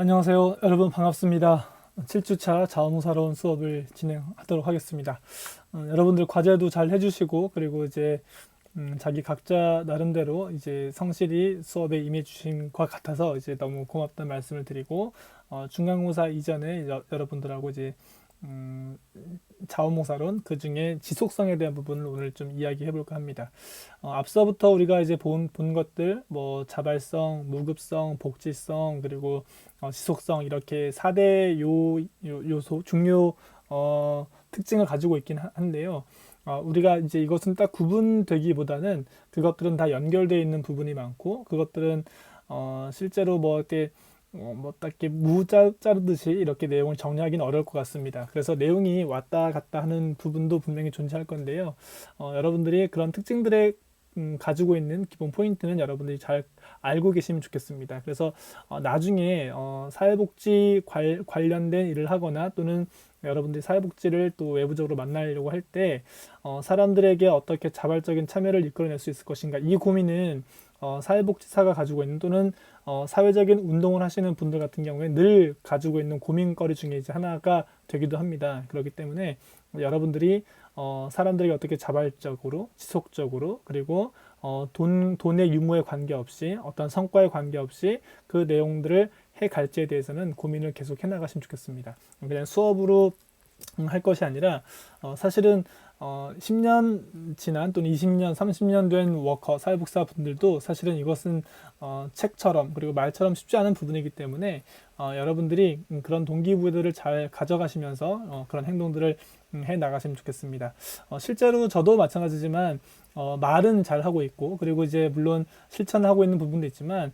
안녕하세요. 여러분 반갑습니다. 7주차 자원봉사로운 수업을 진행하도록 하겠습니다. 여러분들 과제도 잘 해주시고 그리고 이제 자기 각자 나름대로 이제 성실히 수업에 임해 주신 것 같아서 이제 너무 고맙다는 말씀을 드리고 중간고사 이전에 여러분들하고 이제 음, 자원봉사론 그 중에 지속성에 대한 부분을 오늘 좀 이야기해 볼까 합니다. 앞서부터 우리가 이제 본 것들 뭐 자발성, 무급성, 복지성 그리고 지속성 이렇게 4대 요소 중요 특징을 가지고 있긴 한데요. 우리가 이제 이것은 딱 구분되기보다는 그것들은 다 연결되어 있는 부분이 많고 그것들은 실제로 뭐 이렇게 뭐 딱히 무 자르듯이 이렇게 내용을 정리하기는 어려울 것 같습니다. 그래서 내용이 왔다 갔다 하는 부분도 분명히 존재할 건데요. 여러분들이 그런 특징들에 가지고 있는 기본 포인트는 여러분들이 잘 알고 계시면 좋겠습니다. 그래서 나중에 사회복지 관련된 일을 하거나 또는 여러분들이 사회복지를 또 외부적으로 만나려고 할 때 사람들에게 어떻게 자발적인 참여를 이끌어낼 수 있을 것인가 이 고민은 사회복지사가 가지고 있는 또는 사회적인 운동을 하시는 분들 같은 경우에 늘 가지고 있는 고민거리 중에 이제 하나가 되기도 합니다. 그렇기 때문에 여러분들이 사람들에게 어떻게 자발적으로 지속적으로 그리고 돈의 유무에 관계없이 어떤 성과에 관계없이 그 내용들을 해 갈지에 대해서는 고민을 계속 해 나가시면 좋겠습니다. 그냥 수업으로 할 것이 아니라 사실은 10년 지난 또는 20년, 30년 된 워커, 사회복사 분들도 사실은 이것은 책처럼 그리고 말처럼 쉽지 않은 부분이기 때문에 여러분들이 그런 동기부여들을 잘 가져가시면서 그런 행동들을 해 나가시면 좋겠습니다. 실제로 저도 마찬가지지만 말은 잘 하고 있고 그리고 이제 물론 실천하고 있는 부분도 있지만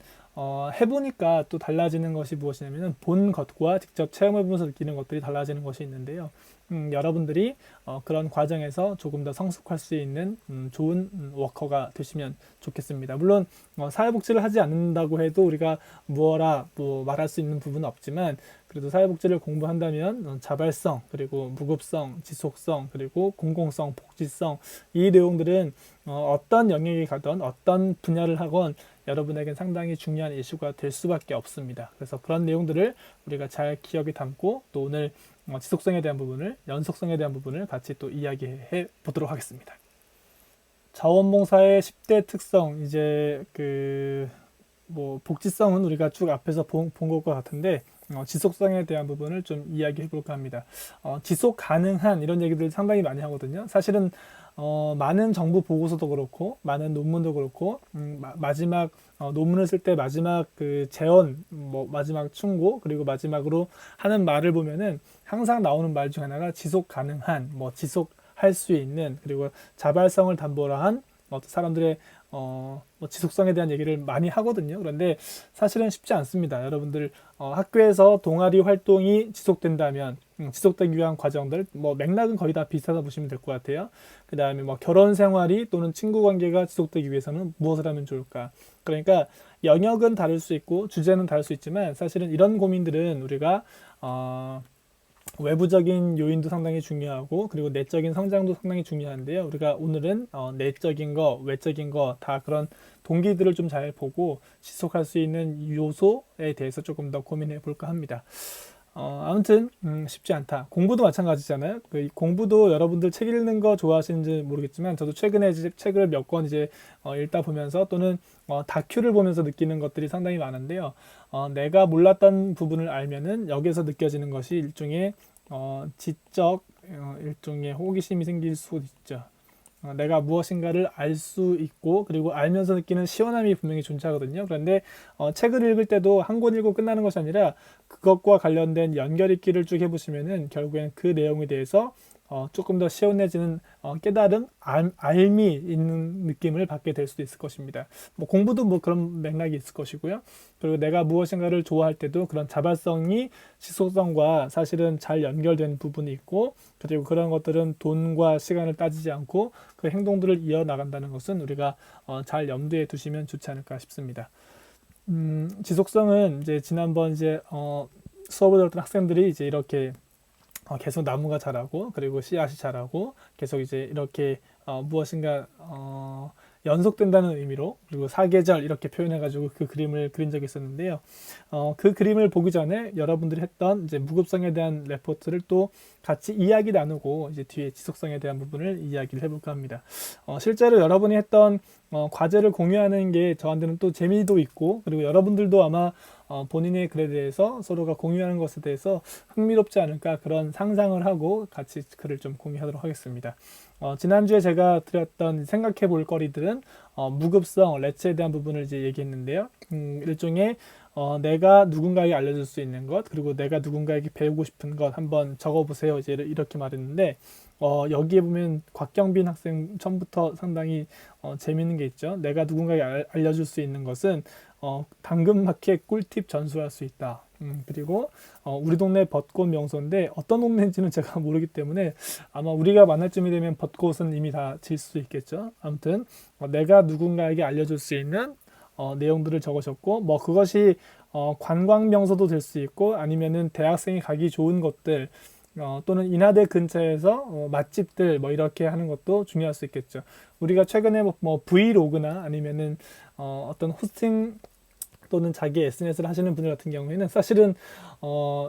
해보니까 또 달라지는 것이 무엇이냐면 본 것과 직접 체험해보면서 느끼는 것들이 달라지는 것이 있는데요. 여러분들이 그런 과정에서 조금 더 성숙할 수 있는 좋은 워커가 되시면 좋겠습니다. 물론 사회복지를 하지 않는다고 해도 우리가 무어라 뭐 말할 수 있는 부분은 없지만 그래도 사회복지를 공부한다면 자발성 그리고 무급성, 지속성 그리고 공공성, 복지성 이 내용들은 어떤 영역에 가든 어떤 분야를 하건 여러분에겐 상당히 중요한 이슈가 될 수밖에 없습니다. 그래서 그런 내용들을 우리가 잘 기억에 담고 또 오늘 지속성에 대한 부분을 연속성에 대한 부분을 같이 또 이야기해 보도록 하겠습니다. 자원봉사의 10대 특성 이제 그 뭐 복지성은 우리가 쭉 앞에서 본 것과 같은데 지속성에 대한 부분을 좀 이야기해 볼까 합니다. 지속 가능한 이런 얘기들 상당히 많이 하거든요. 사실은 많은 정부 보고서도 그렇고 많은 논문도 그렇고 마지막 논문을 쓸 때 마지막 그 제언 뭐 마지막 충고 그리고 마지막으로 하는 말을 보면은 항상 나오는 말 중 하나가 지속 가능한 뭐 지속할 수 있는 그리고 자발성을 담보로 한 사람들의 뭐 지속성에 대한 얘기를 많이 하거든요. 그런데 사실은 쉽지 않습니다. 여러분들 학교에서 동아리 활동이 지속된다면 지속되기 위한 과정들 뭐 맥락은 거의 다 비슷하다 보시면 될 것 같아요. 그 다음에 뭐 결혼 생활이 또는 친구 관계가 지속되기 위해서는 무엇을 하면 좋을까? 그러니까 영역은 다를 수 있고 주제는 다를 수 있지만 사실은 이런 고민들은 우리가 외부적인 요인도 상당히 중요하고 그리고 내적인 성장도 상당히 중요한데요. 우리가 오늘은 내적인 거, 외적인 거 다 그런 동기들을 좀 잘 보고 지속할 수 있는 요소에 대해서 조금 더 고민해 볼까 합니다. 아무튼 쉽지 않다. 공부도 마찬가지잖아요. 그 공부도 여러분들 책 읽는 거 좋아하시는지 모르겠지만 저도 최근에 이제 책을 몇 권 이제 읽다 보면서 또는 다큐를 보면서 느끼는 것들이 상당히 많은데요. 내가 몰랐던 부분을 알면은 여기서 느껴지는 것이 일종의 지적 일종의 호기심이 생길 수 있죠. 내가 무엇인가를 알 수 있고 그리고 알면서 느끼는 시원함이 분명히 존재하거든요. 그런데 책을 읽을 때도 한 권 읽고 끝나는 것이 아니라 그것과 관련된 연결 읽기를 쭉 해보시면은 결국엔 그 내용에 대해서 조금 더 시원해지는 깨달음, 알미 있는 느낌을 받게 될 수도 있을 것입니다. 뭐 공부도 뭐 그런 맥락이 있을 것이고요. 그리고 내가 무엇인가를 좋아할 때도 그런 자발성이 지속성과 사실은 잘 연결된 부분이 있고 그리고 그런 것들은 돈과 시간을 따지지 않고 그 행동들을 이어나간다는 것은 우리가 잘 염두에 두시면 좋지 않을까 싶습니다. 지속성은 이제 지난번 이제 수업을 들었던 학생들이 이제 이렇게 계속 나무가 자라고 그리고 씨앗이 자라고 계속 이제 이렇게 무엇인가 연속된다는 의미로, 그리고 사계절 이렇게 표현해가지고 그 그림을 그린 적이 있었는데요. 그 그림을 보기 전에 여러분들이 했던 이제 무급성에 대한 레포트를 또 같이 이야기 나누고 이제 뒤에 지속성에 대한 부분을 이야기를 해볼까 합니다. 실제로 여러분이 했던 과제를 공유하는 게 저한테는 또 재미도 있고, 그리고 여러분들도 아마 본인의 글에 대해서 서로가 공유하는 것에 대해서 흥미롭지 않을까, 그런 상상을 하고 같이 글을 좀 공유하도록 하겠습니다. 지난주에 제가 드렸던 생각해 볼 거리들은 무급성, 레츠에 대한 부분을 이제 얘기했는데요. 일종의 내가 누군가에게 알려줄 수 있는 것, 그리고 내가 누군가에게 배우고 싶은 것 한번 적어보세요. 이제 이렇게 말했는데, 여기에 보면 곽경빈 학생 처음부터 상당히 재미있는 게 있죠. 내가 누군가에게 알려줄 수 있는 것은 당근마켓 꿀팁 전수할 수 있다. 그리고 우리 동네 벚꽃 명소인데 어떤 동네인지는 제가 모르기 때문에 아마 우리가 만날 쯤이 되면 벚꽃은 이미 다 질 수도 있겠죠. 아무튼 내가 누군가에게 알려줄 수 있는 내용들을 적으셨고, 뭐 그것이 관광 명소도 될 수 있고, 아니면은 대학생이 가기 좋은 곳들, 또는 인하대 근처에서 맛집들 뭐 이렇게 하는 것도 중요할 수 있겠죠. 우리가 최근에 뭐 브이로그나 아니면은 어떤 호스팅 또는 자기 SNS를 하시는 분들 같은 경우에는 사실은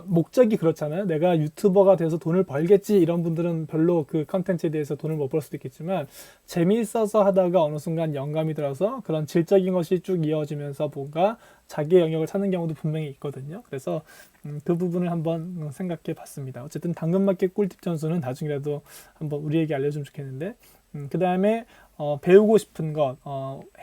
목적이 그렇잖아요. 내가 유튜버가 돼서 돈을 벌겠지, 이런 분들은 별로 그 컨텐츠에 대해서 돈을 못 벌 수도 있겠지만, 재미있어서 하다가 어느 순간 영감이 들어서 그런 질적인 것이 쭉 이어지면서 뭔가 자기의 영역을 찾는 경우도 분명히 있거든요. 그래서 그 부분을 한번 생각해 봤습니다. 어쨌든 당근마켓 꿀팁 전수는 나중이라도 한번 우리에게 알려주면 좋겠는데, 그 다음에 배우고 싶은 것,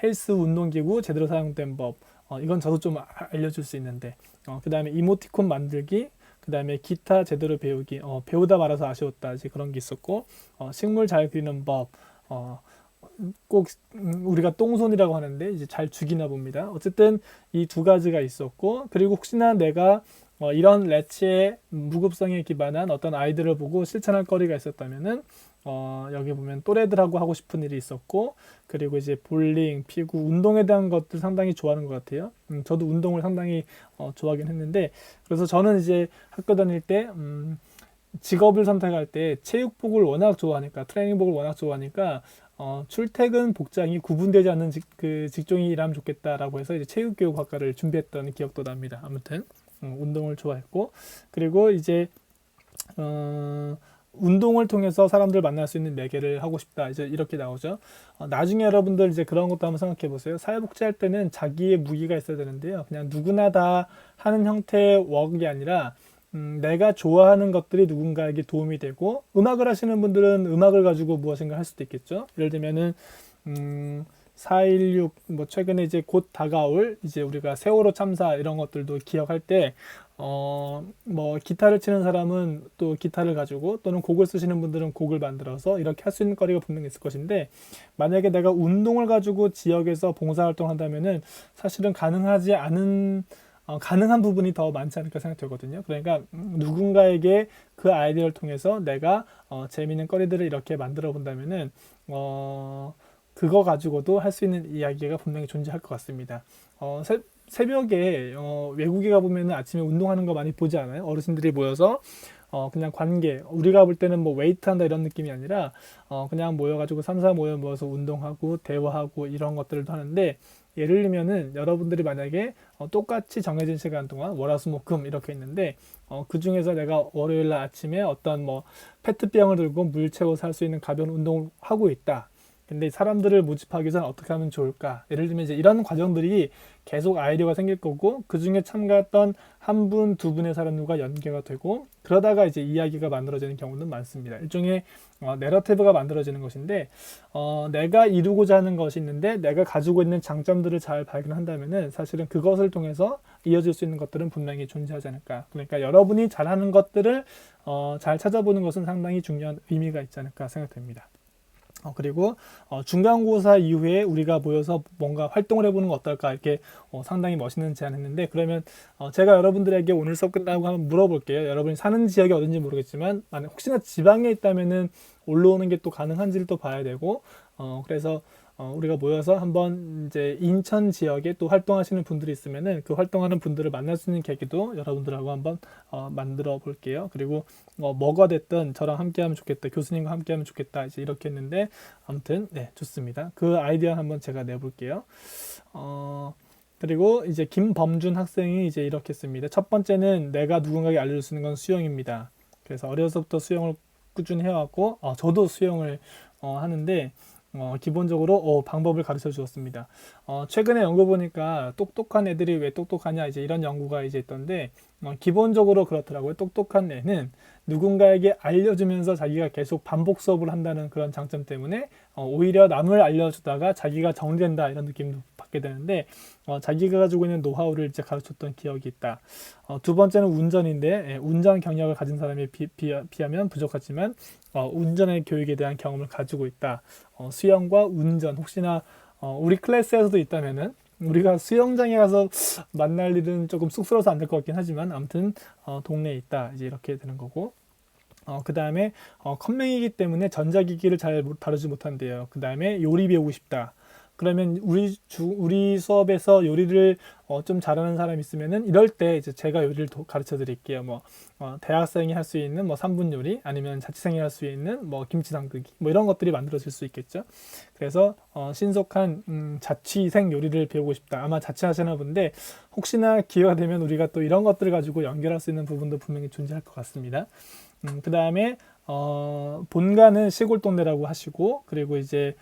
헬스 운동기구 제대로 사용된 법, 이건 저도 좀 알려줄 수 있는데, 그 다음에 이모티콘 만들기, 그 다음에 기타 제대로 배우기, 배우다 말아서 아쉬웠다, 이제 그런 게 있었고, 식물 잘 그리는 법, 꼭 우리가 똥손이라고 하는데 이제 잘 죽이나 봅니다. 어쨌든 이 두 가지가 있었고, 그리고 혹시나 내가 이런 레츠의 무급성에 기반한 어떤 아이디어를 보고 실천할 거리가 있었다면은 여기 보면 또래들하고 하고 싶은 일이 있었고, 그리고 이제 볼링, 피구, 운동에 대한 것들 상당히 좋아하는 것 같아요. 저도 운동을 상당히 좋아하긴 했는데, 그래서 저는 이제 학교 다닐 때 직업을 선택할 때 체육복을 워낙 좋아하니까, 트레이닝복을 워낙 좋아하니까 출퇴근 복장이 구분되지 않는 그 직종이 일하면 좋겠다라고 해서 이제 체육교육학과를 준비했던 기억도 납니다. 아무튼 운동을 좋아했고, 그리고 이제 운동을 통해서 사람들 만날 수 있는 매개를 하고 싶다, 이제 이렇게 나오죠. 나중에 여러분들 이제 그런 것도 한번 생각해 보세요. 사회복지 할 때는 자기의 무기가 있어야 되는데요. 그냥 누구나 다 하는 형태의 웍이 아니라 내가 좋아하는 것들이 누군가에게 도움이 되고, 음악을 하시는 분들은 음악을 가지고 무엇인가 할 수도 있겠죠. 예를 들면은 4.16 뭐 최근에 이제 곧 다가올 이제 우리가 세월호 참사 이런 것들도 기억할 때 뭐 기타를 치는 사람은 또 기타를 가지고, 또는 곡을 쓰시는 분들은 곡을 만들어서 이렇게 할 수 있는 거리가 분명히 있을 것인데, 만약에 내가 운동을 가지고 지역에서 봉사활동을 한다면은 사실은 가능하지 않은 가능한 부분이 더 많지 않을까 생각되거든요. 그러니까 누군가에게 그 아이디어를 통해서 내가 재미있는 거리들을 이렇게 만들어 본다면은 그거 가지고도 할 수 있는 이야기가 분명히 존재할 것 같습니다. 새벽에 외국에 가보면 아침에 운동하는 거 많이 보지 않아요? 어르신들이 모여서 그냥 관계, 우리가 볼 때는 뭐 웨이트 한다 이런 느낌이 아니라 그냥 모여가지고 3, 4 모여서 운동하고 대화하고 이런 것들도 하는데, 예를 들면은 여러분들이 만약에 똑같이 정해진 시간 동안 월화수목금 이렇게 있는데, 그 중에서 내가 월요일 날 아침에 어떤 뭐 페트병을 들고 물 채워서 할 수 있는 가벼운 운동을 하고 있다. 근데 사람들을 모집하기 위해서는 어떻게 하면 좋을까? 예를 들면 이제 이런 과정들이 계속 아이디어가 생길 거고, 그 중에 참가했던 한 분, 두 분의 사람들과 연계가 되고, 그러다가 이제 이야기가 만들어지는 경우는 많습니다. 일종의 내러티브가 만들어지는 것인데, 내가 이루고자 하는 것이 있는데 내가 가지고 있는 장점들을 잘 발견한다면은 사실은 그것을 통해서 이어질 수 있는 것들은 분명히 존재하지 않을까. 그러니까 여러분이 잘하는 것들을 잘 찾아보는 것은 상당히 중요한 의미가 있지 않을까 생각됩니다. 그리고 중간고사 이후에 우리가 모여서 뭔가 활동을 해보는 거 어떨까, 이렇게 상당히 멋있는 제안했는데, 그러면 제가 여러분들에게 오늘 수업 끝나고 한번 물어볼게요. 여러분이 사는 지역이 어딘지 모르겠지만 만약 혹시나 지방에 있다면은 올라오는 게 또 가능한지를 또 봐야 되고, 그래서 우리가 모여서 한번 이제 인천 지역에 또 활동하시는 분들이 있으면은 그 활동하는 분들을 만날 수 있는 계기도 여러분들하고 한번 만들어 볼게요. 그리고 뭐가 됐든 저랑 함께하면 좋겠다, 교수님과 함께하면 좋겠다, 이제 이렇게 했는데 아무튼 네, 좋습니다. 그 아이디어 한번 제가 내볼게요. 그리고 이제 김범준 학생이 이제 이렇게 씁니다. 첫 번째는 내가 누군가에게 알려줄 수 있는 건 수영입니다. 그래서 어려서부터 수영을 꾸준히 해왔고, 저도 수영을 하는데, 기본적으로 방법을 가르쳐 주었습니다. 최근에 연구 보니까 똑똑한 애들이 왜 똑똑하냐, 이제 이런 연구가 이제 있던데, 기본적으로 그렇더라고요. 똑똑한 애는 누군가에게 알려주면서 자기가 계속 반복 수업을 한다는 그런 장점 때문에 오히려 남을 알려주다가 자기가 정리된다, 이런 느낌도 받게 되는데, 자기가 가지고 있는 노하우를 이제 가르쳤던 기억이 있다. 두 번째는 운전인데, 운전 경력을 가진 사람에 비하면 부족하지만 운전의 교육에 대한 경험을 가지고 있다. 수영과 운전, 혹시나 우리 클래스에서도 있다면은 우리가 수영장에 가서 만날 일은 조금 쑥스러워서 안 될 것 같긴 하지만 아무튼 동네에 있다, 이제 이렇게 되는 거고, 그 다음에 컴맹이기 때문에 전자기기를 잘 다루지 못한대요. 그 다음에 요리 배우고 싶다. 그러면 우리 수업에서 요리를 좀 잘하는 사람이 있으면은 이럴 때 이제 제가 요리를 가르쳐 드릴게요. 뭐 대학생이 할 수 있는 뭐 3분 요리, 아니면 자취생이 할 수 있는 뭐 김치 담그기, 뭐 이런 것들이 만들어질 수 있겠죠. 그래서 신속한 자취생 요리를 배우고 싶다. 아마 자취하시는 분인데 혹시나 기회가 되면 우리가 또 이런 것들을 가지고 연결할 수 있는 부분도 분명히 존재할 것 같습니다. 그 다음에 본가는 시골 동네라고 하시고, 그리고 이제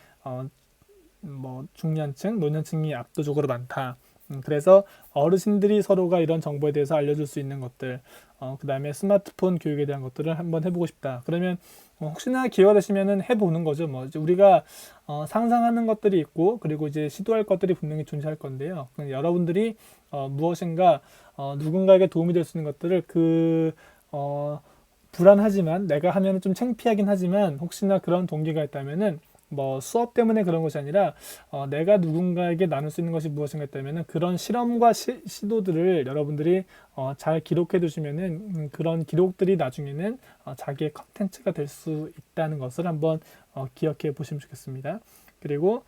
뭐 중년층, 노년층이 압도적으로 많다. 그래서 어르신들이 서로가 이런 정보에 대해서 알려줄 수 있는 것들, 그 다음에 스마트폰 교육에 대한 것들을 한번 해보고 싶다. 그러면 혹시나 기회가 되시면은 해보는 거죠. 뭐 이제 우리가 상상하는 것들이 있고, 그리고 이제 시도할 것들이 분명히 존재할 건데요. 여러분들이 무엇인가 누군가에게 도움이 될 수 있는 것들을 불안하지만, 내가 하면은 좀 창피하긴 하지만 혹시나 그런 동기가 있다면은 뭐 수업 때문에 그런 것이 아니라 내가 누군가에게 나눌 수 있는 것이 무엇인가 있다면은 그런 실험과 시도들을 여러분들이 잘 기록해 두시면은 그런 기록들이 나중에는 자기의 컨텐츠가 될 수 있다는 것을 한번 기억해 보시면 좋겠습니다. 그리고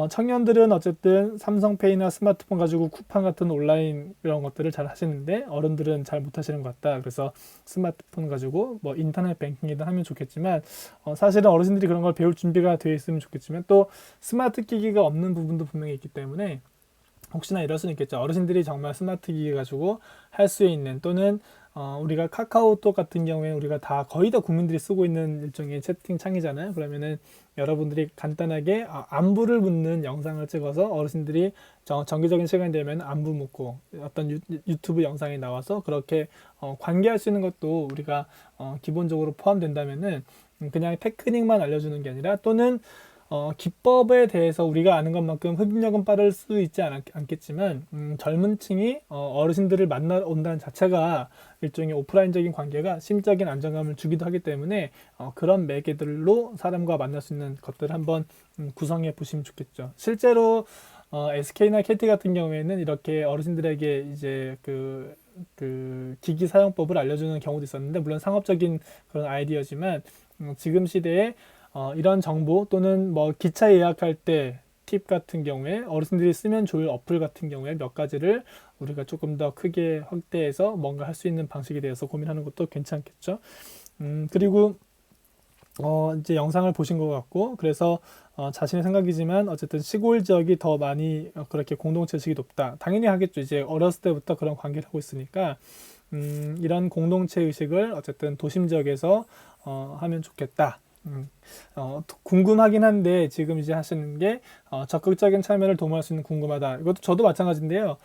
청년들은 어쨌든 삼성페이나 스마트폰 가지고 쿠팡 같은 온라인 이런 것들을 잘 하시는데 어른들은 잘 못하시는 것 같다. 그래서 스마트폰 가지고 뭐 인터넷 뱅킹이든 하면 좋겠지만 사실은 어르신들이 그런 걸 배울 준비가 되어 있으면 좋겠지만 또 스마트 기기가 없는 부분도 분명히 있기 때문에 혹시나 이럴 수는 있겠죠. 어르신들이 정말 스마트 기기 가지고 할 수 있는, 또는 우리가 카카오톡 같은 경우에 우리가 다 거의 다 국민들이 쓰고 있는 일종의 채팅 창이잖아요. 그러면은 여러분들이 간단하게 안부를 묻는 영상을 찍어서 어르신들이 정기적인 시간이 되면 안부 묻고 어떤 유튜브 영상이 나와서 그렇게 관계할 수 있는 것도 우리가 기본적으로 포함된다면은 그냥 테크닉만 알려주는 게 아니라, 또는 기법에 대해서 우리가 아는 것만큼 흡입력은 빠를 수 있지 않겠지만 젊은 층이 어르신들을 만나러 온다는 자체가 일종의 오프라인적인 관계가 심적인 안정감을 주기도 하기 때문에 그런 매개들로 사람과 만날 수 있는 것들을 한번 구성해 보시면 좋겠죠. 실제로 SK나 KT 같은 경우에는 이렇게 어르신들에게 이제 그 기기 사용법을 알려주는 경우도 있었는데, 물론 상업적인 그런 아이디어지만 지금 시대에 이런 정보, 또는 뭐 기차 예약할 때 팁 같은 경우에 어르신들이 쓰면 좋을 어플 같은 경우에 몇 가지를 우리가 조금 더 크게 확대해서 뭔가 할 수 있는 방식에 대해서 고민하는 것도 괜찮겠죠. 그리고 이제 영상을 보신 것 같고, 그래서 자신의 생각이지만 어쨌든 시골 지역이 더 많이 그렇게 공동체 의식이 높다. 당연히 하겠죠. 이제 어렸을 때부터 그런 관계를 하고 있으니까 이런 공동체 의식을 어쨌든 도심 지역에서 하면 좋겠다. 궁금하긴 한데 지금 이제 하시는 게 적극적인 참여를 도모할 수 있는 궁금하다. 이것도 저도 마찬가지인데요.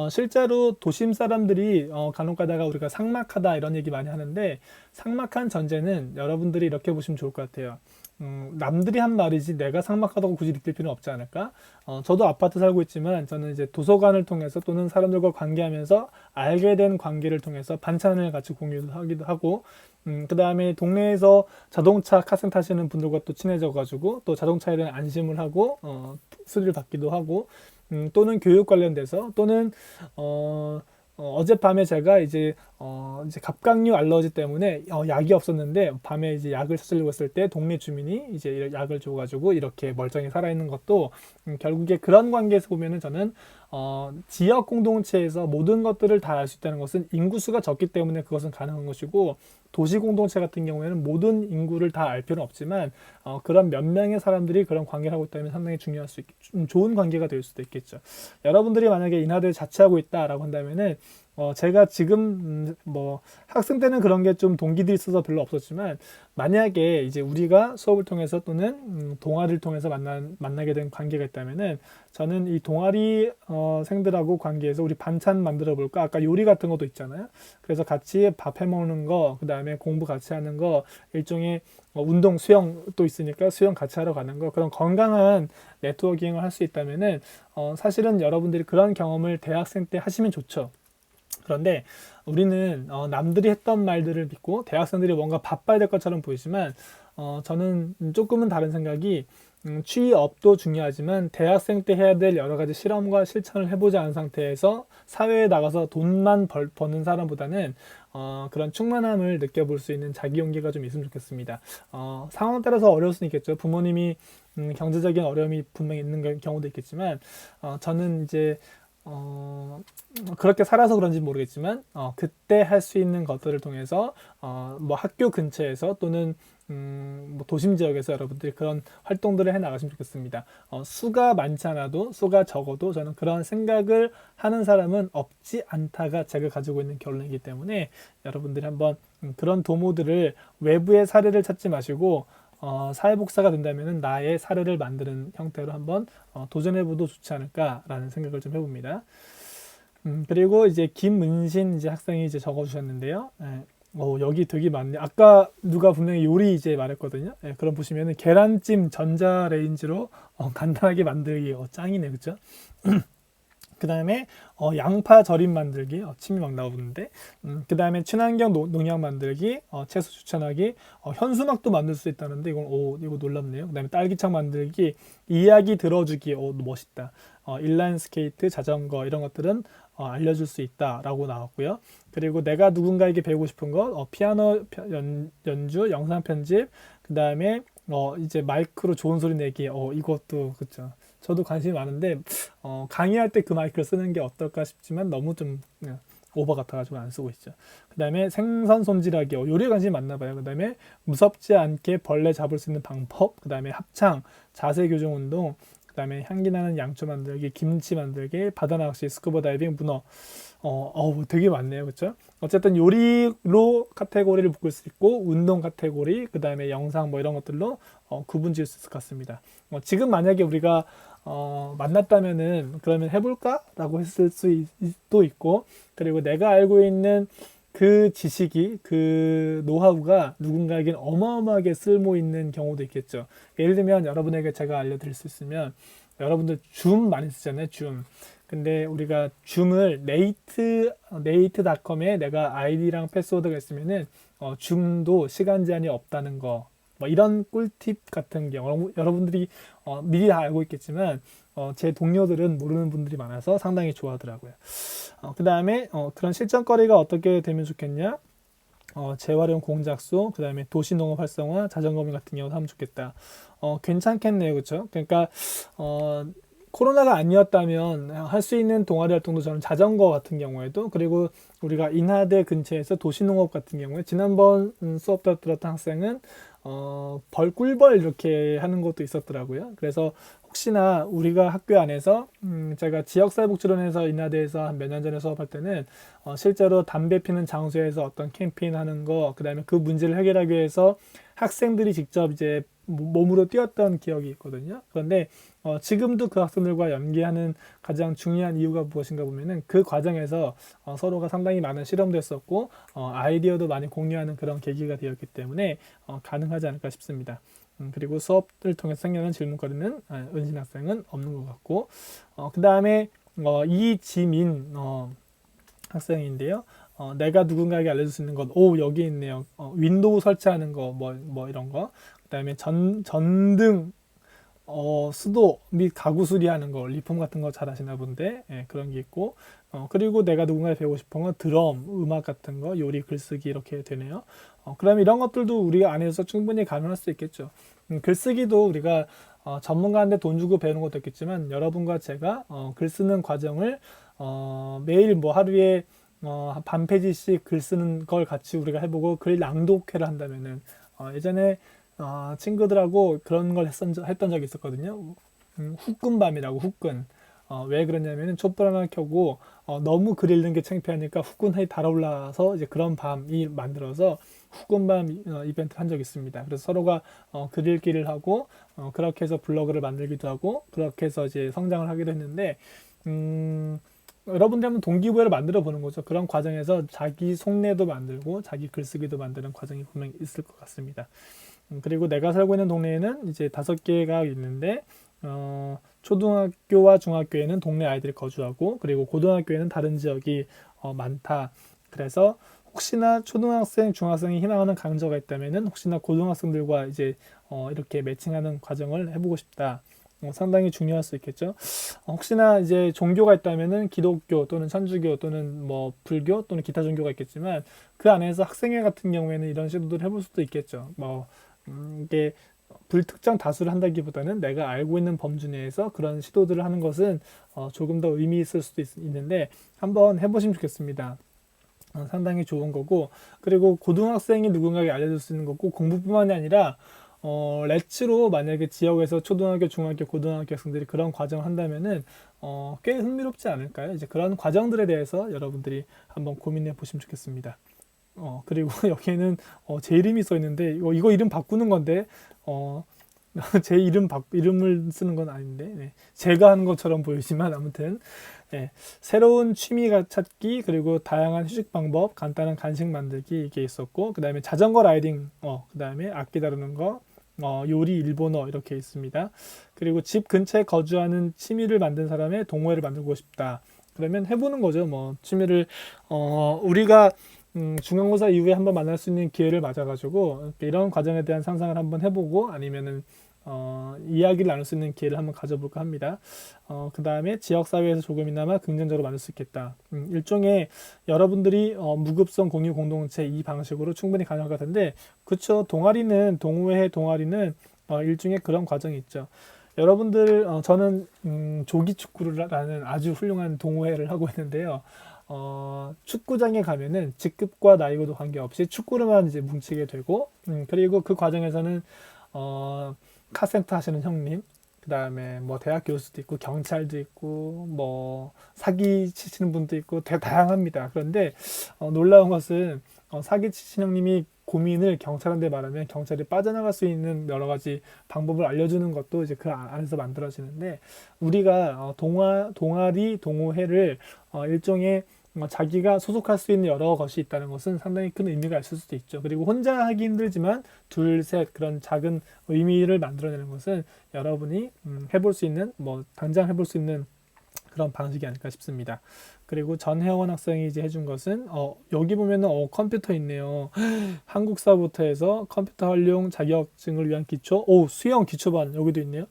실제로 도심 사람들이 간혹 가다가 우리가 삭막하다 이런 얘기 많이 하는데, 삭막한 전제는 여러분들이 이렇게 보시면 좋을 것 같아요. 남들이 한 말이지 내가 삭막하다고 굳이 느낄 필요는 없지 않을까? 저도 아파트 살고 있지만 저는 이제 도서관을 통해서 또는 사람들과 관계하면서 알게 된 관계를 통해서 반찬을 같이 공유하기도 하고, 그 다음에 동네에서 자동차 카센 타시는 분들과 또 친해져가지고 또 자동차에 대한 안심을 하고 수리를 받기도 하고, 또는 교육 관련돼서, 또는 어젯밤에 제가 이제 이제 갑각류 알러지 때문에 약이 없었는데 밤에 이제 약을 찾으려고 했을 때 동네 주민이 이제 약을 줘가지고 이렇게 멀쩡히 살아있는 것도 결국에 그런 관계에서 보면은 저는 지역 공동체에서 모든 것들을 다 알 수 있다는 것은 인구수가 적기 때문에 그것은 가능한 것이고, 도시 공동체 같은 경우에는 모든 인구를 다 알 필요는 없지만 그런 몇 명의 사람들이 그런 관계를 하고 있다면 상당히 중요할 수 좋은 관계가 될 수도 있겠죠. 여러분들이 만약에 인하대를 자처하고 있다라고 한다면은 제가 지금 뭐 학생 때는 그런 게 좀 동기들이 있어서 별로 없었지만, 만약에 이제 우리가 수업을 통해서 또는 동아리를 통해서 만나게 된 관계가 있다면은 저는 이 동아리 생들하고 관계에서 우리 반찬 만들어 볼까? 아까 요리 같은 것도 있잖아요. 그래서 같이 밥 해 먹는 거, 그 다음에 공부 같이 하는 거, 일종의 운동, 수영 또 있으니까 수영 같이 하러 가는 거, 그런 건강한 네트워킹을 할 수 있다면은 사실은 여러분들이 그런 경험을 대학생 때 하시면 좋죠. 그런데 우리는 남들이 했던 말들을 믿고 대학생들이 뭔가 바빠야 될 것처럼 보이지만 저는 조금은 다른 생각이, 취업도 중요하지만 대학생 때 해야 될 여러 가지 실험과 실천을 해보지 않은 상태에서 사회에 나가서 돈만 버는 사람보다는 그런 충만함을 느껴볼 수 있는 자기 용기가 좀 있으면 좋겠습니다. 상황에 따라서 어려울 수는 있겠죠. 부모님이 경제적인 어려움이 분명히 있는 경우도 있겠지만 저는 이제 그렇게 살아서 그런지 모르겠지만 그때 할 수 있는 것들을 통해서 뭐 학교 근처에서 또는 뭐 도심 지역에서 여러분들이 그런 활동들을 해 나가시면 좋겠습니다. 수가 많지 않아도, 수가 적어도 저는 그런 생각을 하는 사람은 없지 않다가 제가 가지고 있는 결론이기 때문에, 여러분들이 한번 그런 도모들을, 외부의 사례를 찾지 마시고 사회복사가 된다면 나의 사례를 만드는 형태로 한번 도전해봐도 좋지 않을까라는 생각을 좀 해봅니다. 그리고 이제 김은신 이제 학생이 이제 적어주셨는데요. 여기 되게 많네. 아까 누가 분명히 요리 이제 말했거든요. 그럼 보시면은 계란찜 전자레인지로 간단하게 만들기 짱이네, 그렇죠? 그 다음에 양파 절임 만들기, 침이 막 나오는데, 그 다음에 친환경 농약 만들기, 채소 추천하기, 현수막도 만들 수 있다는데 이거 놀랍네요. 그 다음에 딸기청 만들기, 이야기 들어주기, 멋있다. 인라인 스케이트, 자전거 이런 것들은 알려줄 수 있다라고 나왔고요. 그리고 내가 누군가에게 배우고 싶은 것, 피아노 연주, 영상 편집, 그 다음에 이제 마이크로 좋은 소리 내기, 이것도 그렇죠. 저도 관심이 많은데 강의할 때 그 마이크를 쓰는 게 어떨까 싶지만 너무 좀 오버 같아가지고 안 쓰고 있죠. 그 다음에 생선 손질하기, 요리에 관심이 많나 봐요. 그 다음에 무섭지 않게 벌레 잡을 수 있는 방법, 그 다음에 합창, 자세 교정 운동, 그 다음에 향기 나는 양초 만들기, 김치 만들기, 바다 낚시, 스쿠버 다이빙, 문어. 되게 많네요. 그렇죠? 어쨌든 요리로 카테고리를 묶을 수 있고, 운동 카테고리, 그 다음에 영상 뭐 이런 것들로 구분 지을 수 있을 것 같습니다. 지금 만약에 우리가 만났다면은 그러면 해볼까? 라고 했을 수도 있고, 그리고 내가 알고 있는 그 지식이, 그 노하우가 누군가에겐 어마어마하게 쓸모 있는 경우도 있겠죠. 예를 들면 여러분에게 제가 알려드릴 수 있으면, 여러분들 줌 많이 쓰잖아요. 줌. 근데 우리가 줌을 네이트닷컴에 내가 아이디랑 패스워드가 있으면은 줌도 시간 제한이 없다는 거, 뭐 이런 꿀팁 같은 경우 여러분들이 미리 다 알고 있겠지만 제 동료들은 모르는 분들이 많아서 상당히 좋아하더라고요. 그 다음에 그런 실전거리가 어떻게 되면 좋겠냐? 재활용 공작소, 그 다음에 도시농업 활성화, 자전거민 같은 경우도 하면 좋겠다. 괜찮겠네요, 그렇죠? 그러니까 코로나가 아니었다면 할 수 있는 동아리 활동도 저는 자전거 같은 경우에도, 그리고 우리가 인하대 근처에서 도시농업 같은 경우에 지난번 수업 때 들었던 학생은 꿀벌 이렇게 하는 것도 있었더라고요. 그래서 혹시나 우리가 학교 안에서 제가 지역사회복지론에서 인하대에서 한 몇 년 전에 수업할 때는 실제로 담배 피는 장소에서 어떤 캠페인 하는 거, 그 다음에 그 문제를 해결하기 위해서 학생들이 직접 이제 몸으로 뛰었던 기억이 있거든요. 그런데 지금도 그 학생들과 연계하는 가장 중요한 이유가 무엇인가 보면은 그 과정에서 서로가 상당히 많은 실험도 했었고 아이디어도 많이 공유하는 그런 계기가 되었기 때문에 가능하지 않을까 싶습니다. 그리고 수업을 통해서 생겨난 질문거리는 은신 학생은 없는 것 같고, 그 다음에 이지민 학생인데요. 내가 누군가에게 알려줄 수 있는 것, 여기 있네요. 윈도우 설치하는 거, 뭐 이런 거. 그 다음에 전등 수도 및 가구 수리하는 거, 리폼 같은 거 잘 하시나 본데, 예, 그런 게 있고, 그리고 내가 누군가를 배우고 싶은 건 드럼, 음악 같은 거, 요리, 글쓰기 이렇게 되네요. 그럼 이런 것들도 우리 안에서 충분히 가능할 수 있겠죠. 글쓰기도 우리가 전문가한테 돈 주고 배우는 것도 있겠지만, 여러분과 제가 글 쓰는 과정을 매일 뭐 하루에 반 페이지씩 글 쓰는 걸 같이 우리가 해보고 글 낭독회를 한다면은 예전에 친구들하고 그런 걸 했던 적이 있었거든요. 후끈밤이라고 후끈. 왜 그러냐면은 촛불 하나 켜고 너무 글 읽는 게 창피하니까 후끈하게 달아올라서 이제 그런 밤이 만들어서 후끈밤 이벤트를 한 적이 있습니다. 그래서 서로가 글 읽기를 하고 그렇게 해서 블로그를 만들기도 하고 그렇게 해서 이제 성장을 하기도 했는데 여러분들 한번 동기부여를 만들어 보는 거죠. 그런 과정에서 자기 속내도 만들고 자기 글쓰기도 만드는 과정이 분명히 있을 것 같습니다. 그리고 내가 살고 있는 동네에는 이제 5개가 있는데 초등학교와 중학교에는 동네 아이들이 거주하고 그리고 고등학교에는 다른 지역이 많다. 그래서 혹시나 초등학생, 중학생이 희망하는 강좌가 있다면은 혹시나 고등학생들과 이제 이렇게 매칭하는 과정을 해보고 싶다. 상당히 중요할 수 있겠죠. 혹시나 이제 종교가 있다면은 기독교 또는 천주교 또는 뭐 불교 또는 기타 종교가 있겠지만 그 안에서 학생회 같은 경우에는 이런 시도를 해볼 수도 있겠죠. 뭐 이게 불특정 다수를 한다기보다는 내가 알고 있는 범주 내에서 그런 시도들을 하는 것은 조금 더 의미 있을 수도 있는데 한번 해보시면 좋겠습니다. 상당히 좋은 거고 그리고 고등학생이 누군가에게 알려줄 수 있는 거고 공부뿐만이 아니라 렛츠로 만약에 지역에서 초등학교, 중학교, 고등학교 학생들이 그런 과정을 한다면은 꽤 흥미롭지 않을까요? 이제 그런 과정들에 대해서 여러분들이 한번 고민해 보시면 좋겠습니다. 그리고 여기에는 제 이름이 써 있는데 이거 이름 바꾸는 건데 제 이름을 쓰는 건 아닌데 네. 제가 하는 것처럼 보이지만 아무튼 네. 새로운 취미 찾기 그리고 다양한 휴식 방법 간단한 간식 만들기 이게 있었고 그 다음에 자전거 라이딩 그 다음에 악기 다루는 거 요리 일본어 이렇게 있습니다. 그리고 집 근처에 거주하는 취미를 만든 사람의 동호회를 만들고 싶다. 그러면 해보는 거죠. 뭐 취미를 우리가 중간고사 이후에 한번 만날 수 있는 기회를 맞아가지고 이런 과정에 대한 상상을 한번 해보고 아니면은 이야기를 나눌 수 있는 기회를 한번 가져볼까 합니다. 그 다음에 지역사회에서 조금이나마 긍정적으로 만들 수 있겠다. 일종의 여러분들이 무급성 공유 공동체 이 방식으로 충분히 가능할 것 같은데 그쵸. 동호회 동아리는 일종의 그런 과정이 있죠. 여러분들 저는 조기축구라는 아주 훌륭한 동호회를 하고 있는데요. 축구장에 가면은 직급과 나이고도 관계없이 축구로만 이제 뭉치게 되고 그리고 그 과정에서는 카센터 하시는 형님 그 다음에 뭐 대학 교수도 있고 경찰도 있고 뭐 사기 치시는 분도 있고 되게 다양합니다. 그런데 놀라운 것은 사기 치시는 형님이 고민을 경찰한테 말하면 경찰이 빠져나갈 수 있는 여러 가지 방법을 알려주는 것도 이제 그 안에서 만들어지는데 우리가 동아리 동호회를 일종의 자기가 소속할 수 있는 여러 것이 있다는 것은 상당히 큰 의미가 있을 수도 있죠. 그리고 혼자 하기 힘들지만 둘, 셋 그런 작은 의미를 만들어내는 것은 여러분이 해볼 수 있는 뭐 당장 해볼 수 있는 그런 방식이 아닐까 싶습니다. 그리고 전혜원 학생이 이제 해준 것은 여기 보면은 컴퓨터 있네요. 한국사부터 해서 컴퓨터 활용 자격증을 위한 기초, 수영 기초반 여기도 있네요.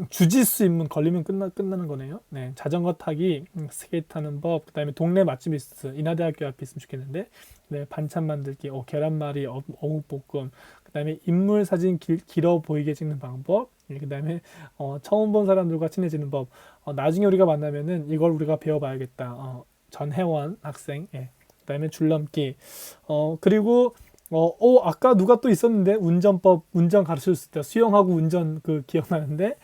주짓수 입문 걸리면 끝나는 거네요. 네, 자전거 타기, 스케이트 타는 법, 그다음에 동네 맛집 리스트, 인하대학교 앞에 있으면 좋겠는데, 네, 반찬 만들기, 계란말이, 어묵볶음, 그다음에 인물 사진 길어 보이게 찍는 방법, 그다음에 처음 본 사람들과 친해지는 법. 나중에 우리가 만나면은 이걸 우리가 배워봐야겠다. 전혜원 학생, 예. 그다음에 줄넘기, 그리고 아까 누가 또 있었는데 운전 가르칠 수 있다. 수영하고 운전 기억나는데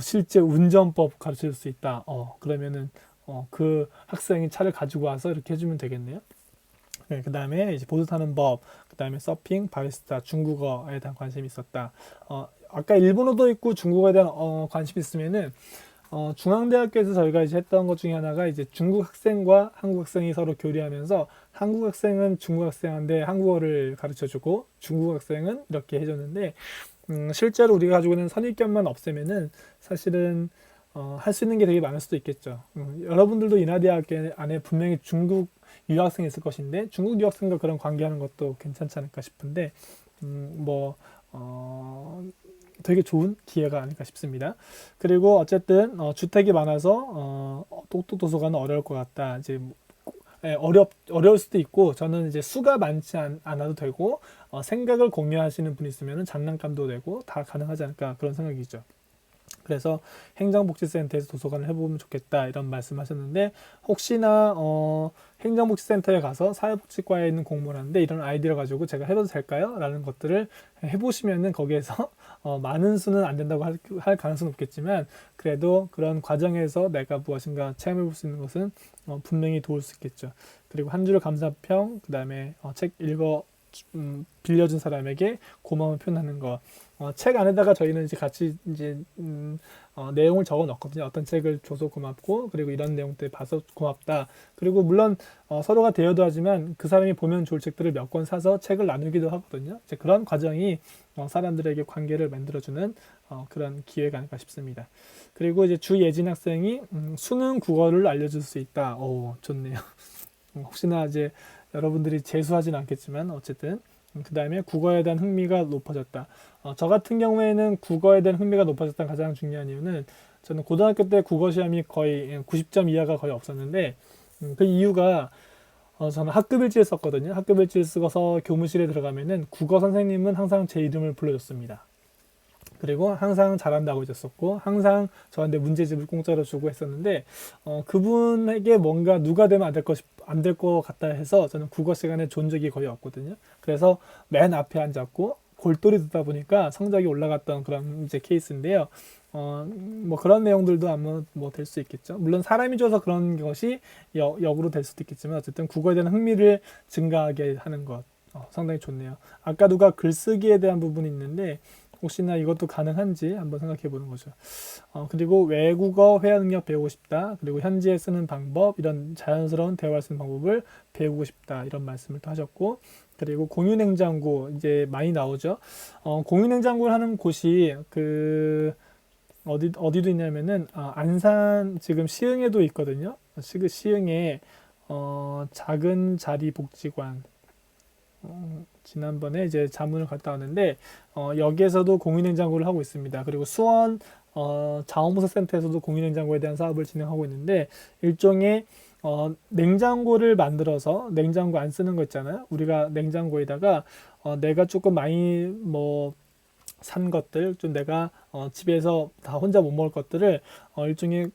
실제 운전법 가르칠 수 있다. 그러면은 그 학생이 차를 가지고 와서 이렇게 해주면 되겠네요. 네, 그 다음에 이제 보드 타는 법, 그 다음에 서핑, 바리스타, 중국어에 대한 관심이 있었다. 아까 일본어도 있고 중국어에 대한 관심이 있으면은 중앙대학교에서 저희가 이제 했던 것 중에 하나가 이제 중국 학생과 한국 학생이 서로 교류하면서 한국 학생은 중국 학생한테 한국어를 가르쳐주고 중국 학생은 이렇게 해줬는데 실제로 우리가 가지고 있는 선입견만 없애면은 사실은 할 수 있는 게 되게 많을 수도 있겠죠. 여러분들도 인하대학교 안에 분명히 중국 유학생이 있을 것인데 중국 유학생과 그런 관계하는 것도 괜찮지 않을까 싶은데 뭐 되게 좋은 기회가 아닐까 싶습니다. 그리고 어쨌든 주택이 많아서 똑똑 도서관은 어려울 것 같다. 이제 어려울 수도 있고, 저는 이제 수가 많지 않아도 되고, 생각을 공유하시는 분이 있으면 장난감도 되고 다 가능하지 않을까, 그런 생각이죠. 그래서 행정복지센터에서 도서관을 해보면 좋겠다, 이런 말씀하셨는데, 혹시나 행정복지센터에 가서 사회복지과에 있는 공무원 하는데 이런 아이디어를 가지고 제가 해도 될까요? 라는 것들을 해보시면은 거기에서 많은 수는 안 된다고 할 가능성은 없겠지만, 그래도 그런 과정에서 내가 무엇인가 체험해 볼 수 있는 것은 분명히 도울 수 있겠죠. 그리고 한 줄 감사평, 그 다음에 책 빌려준 사람에게 고마움을 표현하는 거. 책 안에다가 저희는 이제 같이 이제 내용을 적어 넣거든요. 어떤 책을 줘서 고맙고, 그리고 이런 내용들 봐서 고맙다. 그리고 물론 서로가 대여도 하지만 그 사람이 보면 좋을 책들을 몇 권 사서 책을 나누기도 하거든요. 이제 그런 과정이 사람들에게 관계를 만들어주는 그런 기회가 아닐까 싶습니다. 그리고 이제 주예진 학생이 수능 국어를 알려줄 수 있다. 오, 좋네요. 혹시나 이제 여러분들이 재수하진 않겠지만 어쨌든 그 다음에 국어에 대한 흥미가 높아졌다. 저 같은 경우에는 국어에 대한 흥미가 높아졌다는 가장 중요한 이유는, 저는 고등학교 때 국어 시험이 거의 90점 이하가 거의 없었는데, 그 이유가 저는 학급 일지를 썼거든요. 학급 일지를 쓰고서 교무실에 들어가면은 국어 선생님은 항상 제 이름을 불러줬습니다. 그리고 항상 잘한다고 해줬었고, 항상 저한테 문제집을 공짜로 주고 했었는데, 그분에게 뭔가 누가 되면 안 될 것 같다 해서 저는 국어 시간에 존 적이 거의 없거든요. 그래서 맨 앞에 앉았고 골똘히 듣다 보니까 성적이 올라갔던 그런 이제 케이스인데요. 뭐 그런 내용들도 아마 뭐 될 수 있겠죠. 물론 사람이 줘서 그런 것이 역으로 될 수도 있겠지만, 어쨌든 국어에 대한 흥미를 증가하게 하는 것 상당히 좋네요. 아까 누가 글쓰기에 대한 부분이 있는데, 혹시나 이것도 가능한지 한번 생각해 보는 거죠. 그리고 외국어 회화 능력 배우고 싶다. 그리고 현지에 쓰는 방법, 이런 자연스러운 대화를 쓰는 방법을 배우고 싶다, 이런 말씀을 또 하셨고, 그리고 공유냉장고 이제 많이 나오죠. 공유냉장고를 하는 곳이 어디도 있냐면은 안산 지금 시흥에도 있거든요. 시흥에 작은 자리 복지관, 지난번에 이제 자문을 갔다 왔는데 여기에서도 공유냉장고를 하고 있습니다. 그리고 수원 자원봉사 센터에서도 공유냉장고에 대한 사업을 진행하고 있는데, 일종의 냉장고를 만들어서, 냉장고 안 쓰는 거 있잖아요. 우리가 냉장고에다가 내가 조금 많이 산 것들, 좀 내가 집에서 다 혼자 못 먹을 것들을 일종의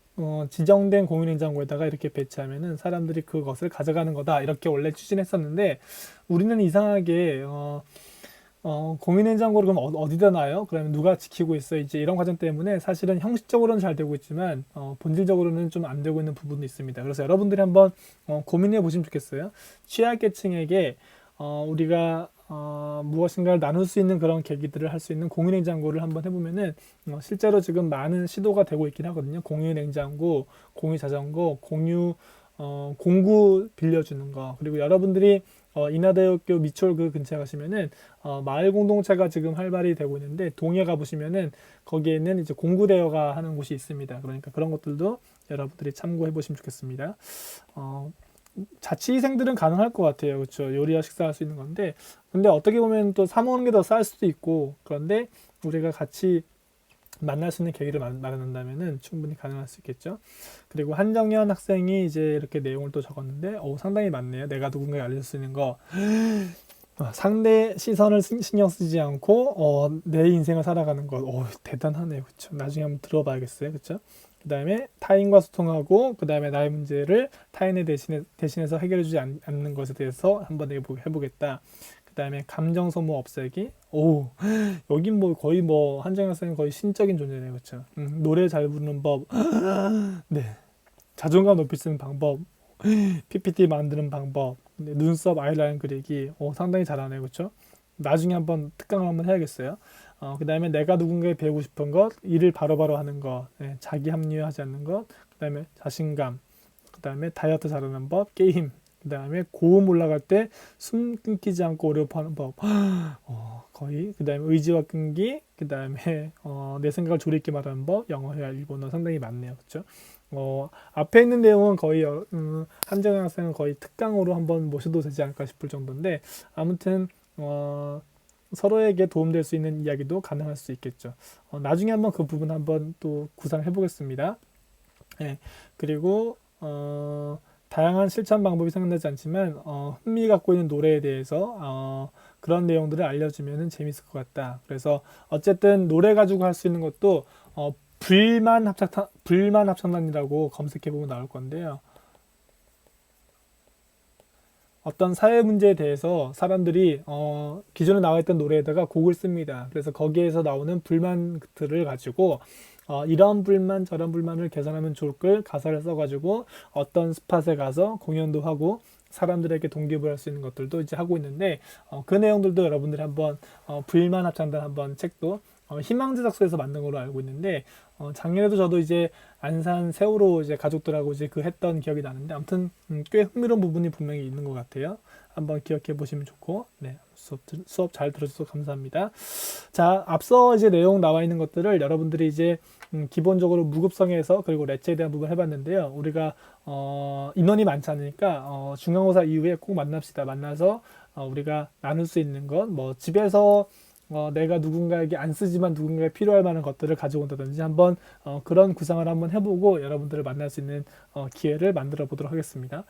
지정된 공유냉장고에다가 이렇게 배치하면은 사람들이 그것을 가져가는 거다, 이렇게 원래 추진했었는데, 우리는 이상하게 공유냉장고를 그럼 어디다 놔요? 그러면 누가 지키고 있어? 이제 이런 과정 때문에 사실은 형식적으로는 잘 되고 있지만 본질적으로는 좀 안 되고 있는 부분도 있습니다. 그래서 여러분들이 한번 고민해 보시면 좋겠어요. 취약계층에게 우리가 무엇인가를 나눌 수 있는 그런 계기들을 할 수 있는 공유냉장고를 한번 해보면은 실제로 지금 많은 시도가 되고 있긴 하거든요. 공유냉장고, 공유자전거, 공구 빌려주는 거. 그리고 여러분들이 인하대학교 미추홀 그 근처에 가시면은 마을 공동체가 지금 활발히 되고 있는데, 동해 가보시면은 거기에는 이제 공구대여가 하는 곳이 있습니다. 그러니까 그런 것들도 여러분들이 참고해 보시면 좋겠습니다. 자취생들은 가능할 것 같아요. 그렇죠? 요리와 식사할 수 있는 건데, 근데 어떻게 보면 또 사 먹는 게 더 쌀 수도 있고, 그런데 우리가 같이 만날 수 있는 계기를 마련한다면은 충분히 가능할 수 있겠죠. 그리고 한정현 학생이 이제 이렇게 내용을 또 적었는데, 상당히 많네요. 내가 누군가에 알려줄 수 있는 거. 상대 시선을 신경 쓰지 않고 내 인생을 살아가는 것. 대단하네요. 그렇죠? 나중에 한번 들어봐야겠어요. 그렇죠? 그 다음에 타인과 소통하고, 그 다음에 나의 문제를 타인에 대신해서 해결해주지 않는 것에 대해서 한번 해보겠다. 그 다음에 감정 소모 없애기. 여긴 뭐 거의 한정현 학생은 거의 신적인 존재네요. 그렇죠? 노래 잘 부르는 법. 네. 자존감 높일 수 있는 방법. PPT 만드는 방법, 눈썹 아이라인 그리기, 상당히 잘하네요. 그렇죠? 나중에 한번 특강을 한번 해야겠어요. 그 다음에 내가 누군가에 배우고 싶은 것, 일을 바로바로 하는 것, 자기 합리화하지 않는 것, 그 다음에 자신감, 그 다음에 다이어트 잘하는 법, 게임, 그 다음에 고음 올라갈 때 숨 끊기지 않고 어려워하는 법, 거의, 그 다음에 의지와 끈기, 그 다음에 내 생각을 조리 있게 말하는 법, 영어야 일본어 상당히 많네요. 그렇죠? 앞에 있는 내용은 거의 한정현 학생은 거의 특강으로 한번 모셔도 되지 않을까 싶을 정도인데, 아무튼 서로에게 도움될 수 있는 이야기도 가능할 수 있겠죠. 나중에 한번 그 부분 한번 또 구상해 보겠습니다. 네, 그리고 다양한 실천 방법이 생각나지 않지만 흥미 갖고 있는 노래에 대해서 그런 내용들을 알려주면 재밌을 것 같다. 그래서 어쨌든 노래 가지고 할 수 있는 것도 불만 합창단이라고 검색해 보면 나올 건데요. 어떤 사회 문제에 대해서 사람들이 기존에 나와 있던 노래에다가 곡을 씁니다. 그래서 거기에서 나오는 불만들을 가지고 이런 불만 저런 불만을 개선하면 좋을 걸 가사를 써가지고 어떤 스팟에 가서 공연도 하고 사람들에게 동기부여할 수 있는 것들도 이제 하고 있는데 그 내용들도 여러분들이 한번 불만 합창단 한번 책도 희망제작소에서 만든 걸로 알고 있는데 작년에도 저도 이제 안산 세월호 이제 가족들하고 이제 그 했던 기억이 나는데 아무튼 꽤 흥미로운 부분이 분명히 있는 것 같아요. 한번 기억해 보시면 좋고 네 수업 잘 들어주셔서 감사합니다. 자 앞서 이제 내용 나와 있는 것들을 여러분들이 이제 기본적으로 무급성에서 그리고 렛츠에 대한 부분 해봤는데요. 우리가 인원이 많지 않으니까 중간고사 이후에 꼭 만나서 우리가 나눌 수 있는 것 뭐 집에서 내가 누군가에게 안 쓰지만 누군가에 필요할 만한 것들을 가지고 온다든지 한번 그런 구상을 한번 해보고 여러분들을 만날 수 있는 기회를 만들어 보도록 하겠습니다.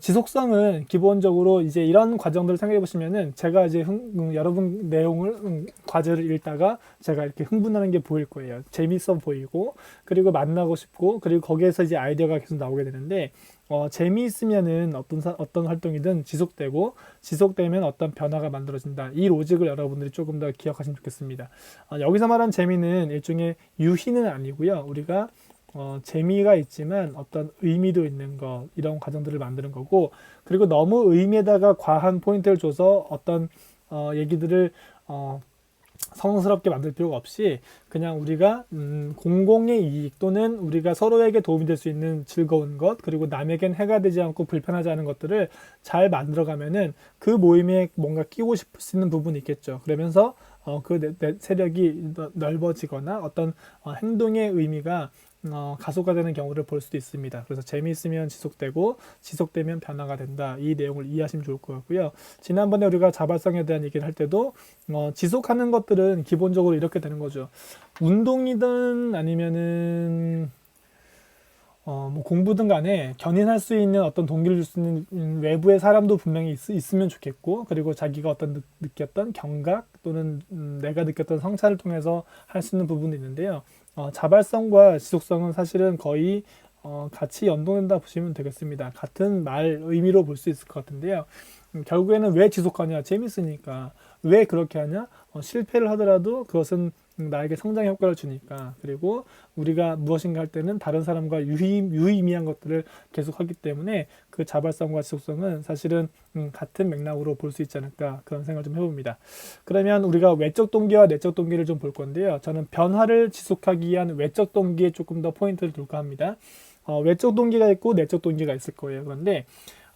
지속성은 기본적으로 이제 이런 과정들을 생각해 보시면은 제가 이제 여러분 내용을 과제를 읽다가 제가 이렇게 흥분하는 게 보일 거예요. 재밌어 보이고 그리고 만나고 싶고 그리고 거기에서 이제 아이디어가 계속 나오게 되는데 재미있으면은 어떤 활동이든 지속되면 어떤 변화가 만들어진다. 이 로직을 여러분들이 조금 더 기억하시면 좋겠습니다. 여기서 말한 재미는 일종의 유희는 아니고요. 우리가 재미가 있지만 어떤 의미도 있는 것 이런 과정들을 만드는 거고 그리고 너무 의미에다가 과한 포인트를 줘서 어떤 얘기들을 성스럽게 만들 필요가 없이 그냥 우리가 공공의 이익 또는 우리가 서로에게 도움이 될 수 있는 즐거운 것 그리고 남에겐 해가 되지 않고 불편하지 않은 것들을 잘 만들어가면은 그 모임에 뭔가 끼고 싶을 수 있는 부분이 있겠죠. 그러면서 그 세력이 넓어지거나 어떤 행동의 의미가 가속화되는 경우를 볼 수도 있습니다. 그래서 재미있으면 지속되면 변화가 된다. 이 내용을 이해하시면 좋을 것 같고요. 지난번에 우리가 자발성에 대한 얘기를 할 때도 지속하는 것들은 기본적으로 이렇게 되는 거죠. 운동이든 아니면은 뭐 공부든 간에 견인할 수 있는 어떤 동기를 줄 수 있는 외부의 사람도 분명히 있으면 좋겠고 그리고 자기가 어떤 느꼈던 경각 또는 내가 느꼈던 성찰을 통해서 할 수 있는 부분도 있는데요. 자발성과 지속성은 사실은 거의 같이 연동된다 보시면 되겠습니다. 같은 말 의미로 볼 수 있을 것 같은데요. 결국에는 왜 지속하냐? 재밌으니까. 왜 그렇게 하냐? 실패를 하더라도 그것은 나에게 성장 효과를 주니까. 그리고 우리가 무엇인가 할 때는 다른 사람과 유의미한 것들을 계속하기 때문에 그 자발성과 지속성은 사실은 같은 맥락으로 볼 수 있지 않을까 그런 생각을 좀 해봅니다. 그러면 우리가 외적 동기와 내적 동기를 좀 볼 건데요. 저는 변화를 지속하기 위한 외적 동기에 조금 더 포인트를 둘까 합니다. 외적 동기가 있고 내적 동기가 있을 거예요. 그런데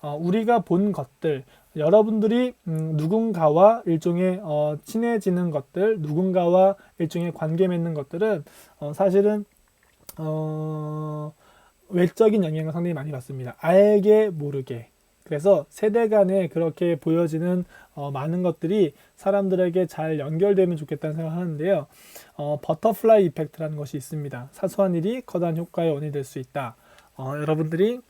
우리가 본 것들 여러분들이 누군가와 일종의 친해지는 것들 누군가와 일종의 관계 맺는 것들은 사실은 외적인 영향을 상당히 많이 받습니다. 알게 모르게. 그래서 세대 간에 그렇게 보여지는 많은 것들이 사람들에게 잘 연결되면 좋겠다는 생각을 하는데요. 버터플라이 이펙트라는 것이 있습니다. 사소한 일이 커다란 효과의 원인이 될 수 있다. 여러분들이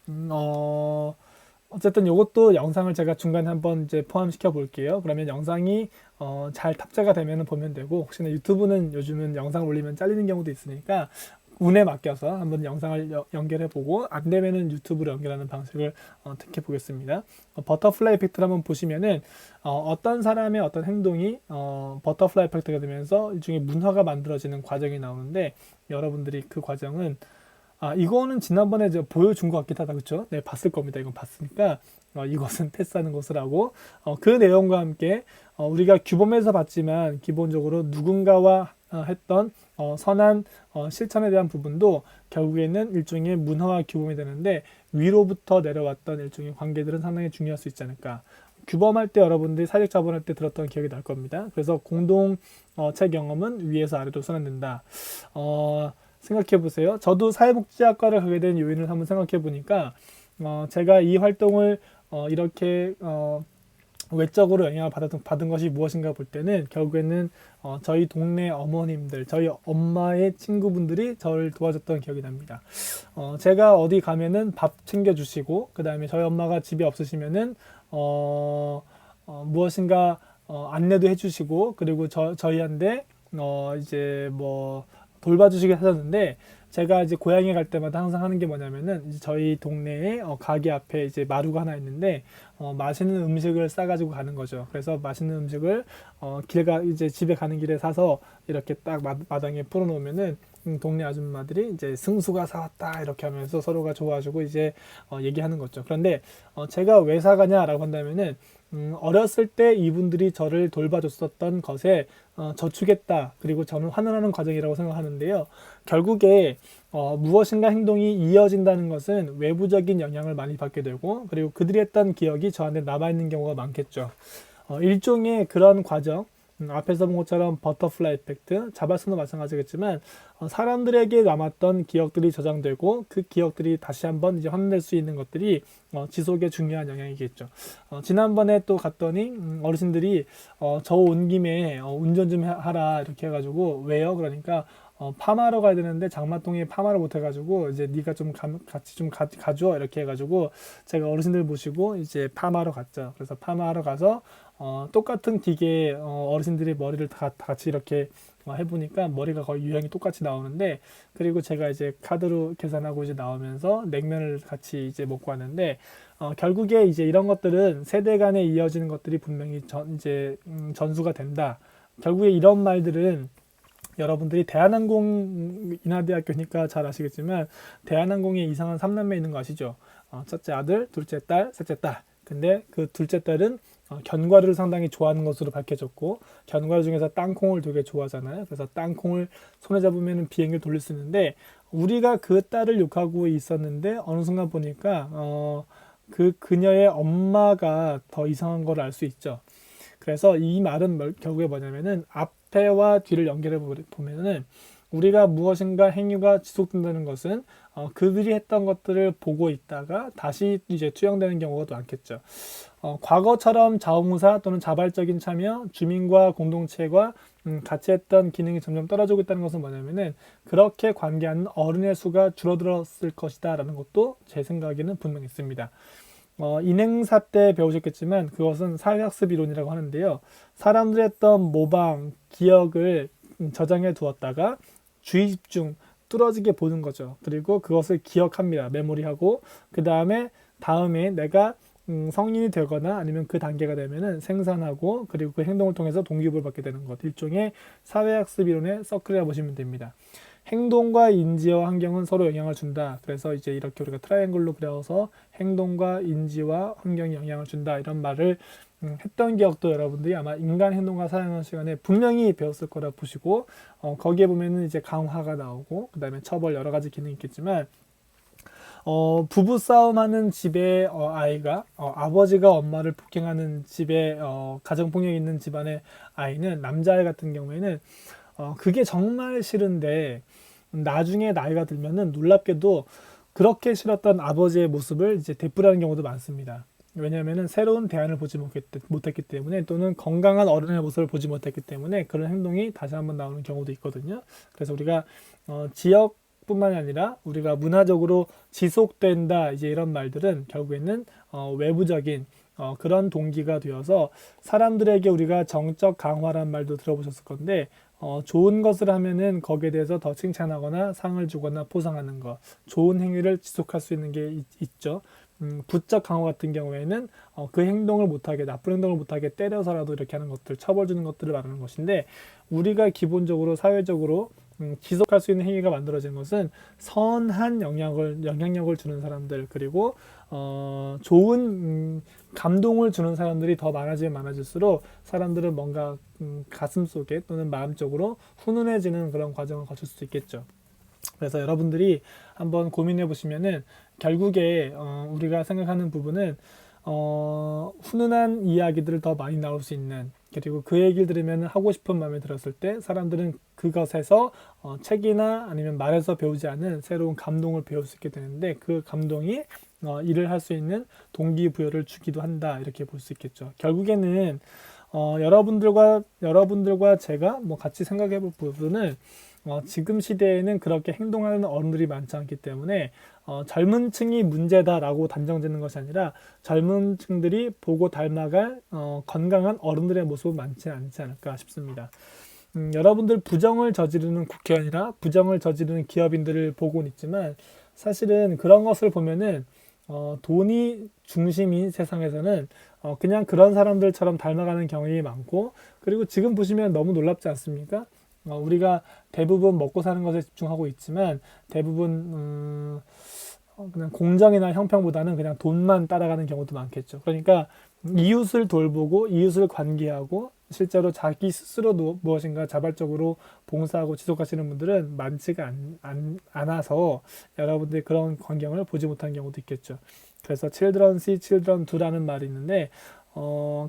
어쨌든 이것도 영상을 제가 중간에 한번 이제 포함시켜 볼게요. 그러면 영상이 잘 탑재가 되면 보면 되고 혹시나 유튜브는 요즘은 영상을 올리면 잘리는 경우도 있으니까 운에 맡겨서 한번 영상을 연결해 보고 안 되면은 유튜브로 연결하는 방식을 택해 보겠습니다. 버터플라이 이펙트를 한번 보시면은 어떤 사람의 어떤 행동이 버터플라이 이펙트가 되면서 일종의 문화가 만들어지는 과정이 나오는데 여러분들이 그 과정은 이거는 지난번에 제가 보여준 것 같긴 하다, 그쵸? 네, 봤을 겁니다. 이건 봤으니까, 이것은 패스하는 것을 하고, 그 내용과 함께, 우리가 규범에서 봤지만, 기본적으로 누군가와 했던, 선한, 실천에 대한 부분도 결국에는 일종의 문화와 규범이 되는데, 위로부터 내려왔던 일종의 관계들은 상당히 중요할 수 있지 않을까. 규범할 때 여러분들이 사직 자본할 때 들었던 기억이 날 겁니다. 그래서 공동체 경험은 위에서 아래로 순환된다. 생각해 보세요. 저도 사회복지학과를 가게 된 요인을 한번 생각해 보니까 제가 이 활동을 이렇게 외적으로 영향을 받은 것이 무엇인가 볼 때는 결국에는 저희 동네 어머님들, 저희 엄마의 친구분들이 저를 도와줬던 기억이 납니다. 제가 어디 가면은 밥 챙겨주시고, 그 다음에 저희 엄마가 집에 없으시면은 무엇인가 안내도 해주시고, 그리고 저희한테 이제 뭐 돌봐주시게 하셨는데, 제가 이제 고향에 갈 때마다 항상 하는 게 뭐냐면은 이제 저희 동네에 가게 앞에 이제 마루가 하나 있는데 맛있는 음식을 싸가지고 가는 거죠. 그래서 맛있는 음식을 이제 집에 가는 길에 사서 이렇게 딱 마당에 풀어놓으면은 동네 아줌마들이 이제 승수가 사왔다 이렇게 하면서 서로가 좋아하시고 이제 얘기하는 거죠. 그런데 제가 왜 사가냐라고 한다면은 어렸을 때 이분들이 저를 돌봐줬었던 것에 저축했다. 그리고 저는 환원하는 과정이라고 생각하는데요. 결국에 무엇인가 행동이 이어진다는 것은 외부적인 영향을 많이 받게 되고, 그리고 그들이 했던 기억이 저한테 남아있는 경우가 많겠죠. 일종의 그런 과정, 앞에서 본 것처럼 버터플라이 이펙트, 자발성도 마찬가지겠지만 사람들에게 남았던 기억들이 저장되고 그 기억들이 다시 한번 이제 환원될 수 있는 것들이 지속에 중요한 영향이겠죠. 지난번에 또 갔더니 어르신들이 저 온 김에 운전 좀 하라 이렇게 해가지고 왜요? 그러니까 파마하러 가야 되는데 장마동에 파마를 못 해가지고 이제 네가 좀 같이 좀 가줘 이렇게 해가지고 제가 어르신들 모시고 이제 파마하러 갔죠. 그래서 파마하러 가서 똑같은 기계에 어르신들이 머리를 다 같이 이렇게 해보니까 머리가 거의 유형이 똑같이 나오는데, 그리고 제가 이제 카드로 계산하고 이제 나오면서 냉면을 같이 이제 먹고 왔는데 결국에 이제 이런 것들은 세대 간에 이어지는 것들이 분명히 전수가 된다. 결국에 이런 말들은 여러분들이 대한항공 인하대학교니까 잘 아시겠지만 대한항공에 이상한 3남매 있는 거 아시죠? 첫째 아들, 둘째 딸, 셋째 딸. 근데 그 둘째 딸은 견과류를 상당히 좋아하는 것으로 밝혀졌고, 견과류 중에서 땅콩을 되게 좋아하잖아요. 그래서 땅콩을 손에 잡으면 비행기를 돌릴 수 있는데, 우리가 그 딸을 욕하고 있었는데 어느 순간 보니까 그 그녀의 엄마가 더 이상한 걸 알 수 있죠. 그래서 이 말은 결국에 뭐냐면은 앞에와 뒤를 연결해 보면은 우리가 무엇인가 행위가 지속된다는 것은 그들이 했던 것들을 보고 있다가 다시 이제 투영되는 경우가 많겠죠. 과거처럼 자원봉사 또는 자발적인 참여, 주민과 공동체가 같이 했던 기능이 점점 떨어지고 있다는 것은 뭐냐면은 그렇게 관계하는 어른의 수가 줄어들었을 것이다 라는 것도 제 생각에는 분명히 있습니다. 인행사 때 배우셨겠지만 그것은 사회학습 이론이라고 하는데요. 사람들이 했던 모방, 기억을 저장해 두었다가 주의 집중, 뚫어지게 보는 거죠. 그리고 그것을 기억합니다. 메모리하고 그 다음에 내가 성인이 되거나 아니면 그 단계가 되면은 생산하고 그리고 그 행동을 통해서 동기부여를 받게 되는 것. 일종의 사회학습 이론의 서클이라 보시면 됩니다. 행동과 인지와 환경은 서로 영향을 준다. 그래서 이제 이렇게 우리가 트라이앵글로 그려서 행동과 인지와 환경이 영향을 준다. 이런 말을 했던 기억도 여러분들이 아마 인간 행동과 사회하는 시간에 분명히 배웠을 거라 보시고, 거기에 보면은 이제 강화가 나오고, 그 다음에 처벌 여러 가지 기능이 있겠지만, 부부 싸움하는 집의 아이가 아버지가 엄마를 폭행하는 집에 가정폭력이 있는 집안의 아이는 남자아이 같은 경우에는 그게 정말 싫은데 나중에 나이가 들면은 놀랍게도 그렇게 싫었던 아버지의 모습을 이제 되풀이하는 경우도 많습니다. 왜냐하면은 새로운 대안을 보지 못했기 때문에 또는 건강한 어른의 모습을 보지 못했기 때문에 그런 행동이 다시 한번 나오는 경우도 있거든요. 그래서 우리가 지역뿐만이 아니라 우리가 문화적으로 지속된다 이제 이런 말들은 결국에는 외부적인 그런 동기가 되어서 사람들에게 우리가 정적 강화란 말도 들어보셨을 건데 좋은 것을 하면은 거기에 대해서 더 칭찬하거나 상을 주거나 포상하는 것, 좋은 행위를 지속할 수 있는 게 있죠. 부적 강화 같은 경우에는 그 행동을 못하게, 나쁜 행동을 못하게 때려서라도 이렇게 하는 것들, 처벌 주는 것들을 말하는 것인데, 우리가 기본적으로 사회적으로 지속할 수 있는 행위가 만들어진 것은 선한 영향력을 주는 사람들, 그리고 좋은 감동을 주는 사람들이 더 많아지면 많아질수록 사람들은 뭔가 가슴 속에 또는 마음적으로 훈훈해지는 그런 과정을 거칠 수 있겠죠. 그래서 여러분들이 한번 고민해 보시면은 결국에 우리가 생각하는 부분은 훈훈한 이야기들을 더 많이 나올 수 있는, 그리고 그 얘기를 들으면 하고 싶은 마음이 들었을 때 사람들은 그것에서 책이나 아니면 말에서 배우지 않은 새로운 감동을 배울 수 있게 되는데 그 감동이 일을 할 수 있는 동기부여를 주기도 한다 이렇게 볼 수 있겠죠. 결국에는 여러분들과 제가 뭐 같이 생각해 볼 부분은 지금 시대에는 그렇게 행동하는 어른들이 많지 않기 때문에 젊은 층이 문제다라고 단정짓는 것이 아니라 젊은 층들이 보고 닮아갈 건강한 어른들의 모습은 많지 않지 않을까 싶습니다. 여러분들 부정을 저지르는 국회의원이나 부정을 저지르는 기업인들을 보고는 있지만 사실은 그런 것을 보면은 돈이 중심인 세상에서는 그냥 그런 사람들처럼 닮아가는 경향이 많고 그리고 지금 보시면 너무 놀랍지 않습니까? 우리가 대부분 먹고 사는 것에 집중하고 있지만 대부분 그냥 공정이나 형평보다는 그냥 돈만 따라가는 경우도 많겠죠. 그러니까 이웃을 돌보고 이웃을 관계하고 실제로 자기 스스로 무엇인가 자발적으로 봉사하고 지속하시는 분들은 많지가 않아서 여러분들이 그런 광경을 보지 못한 경우도 있겠죠. 그래서 children see, children do라는 말이 있는데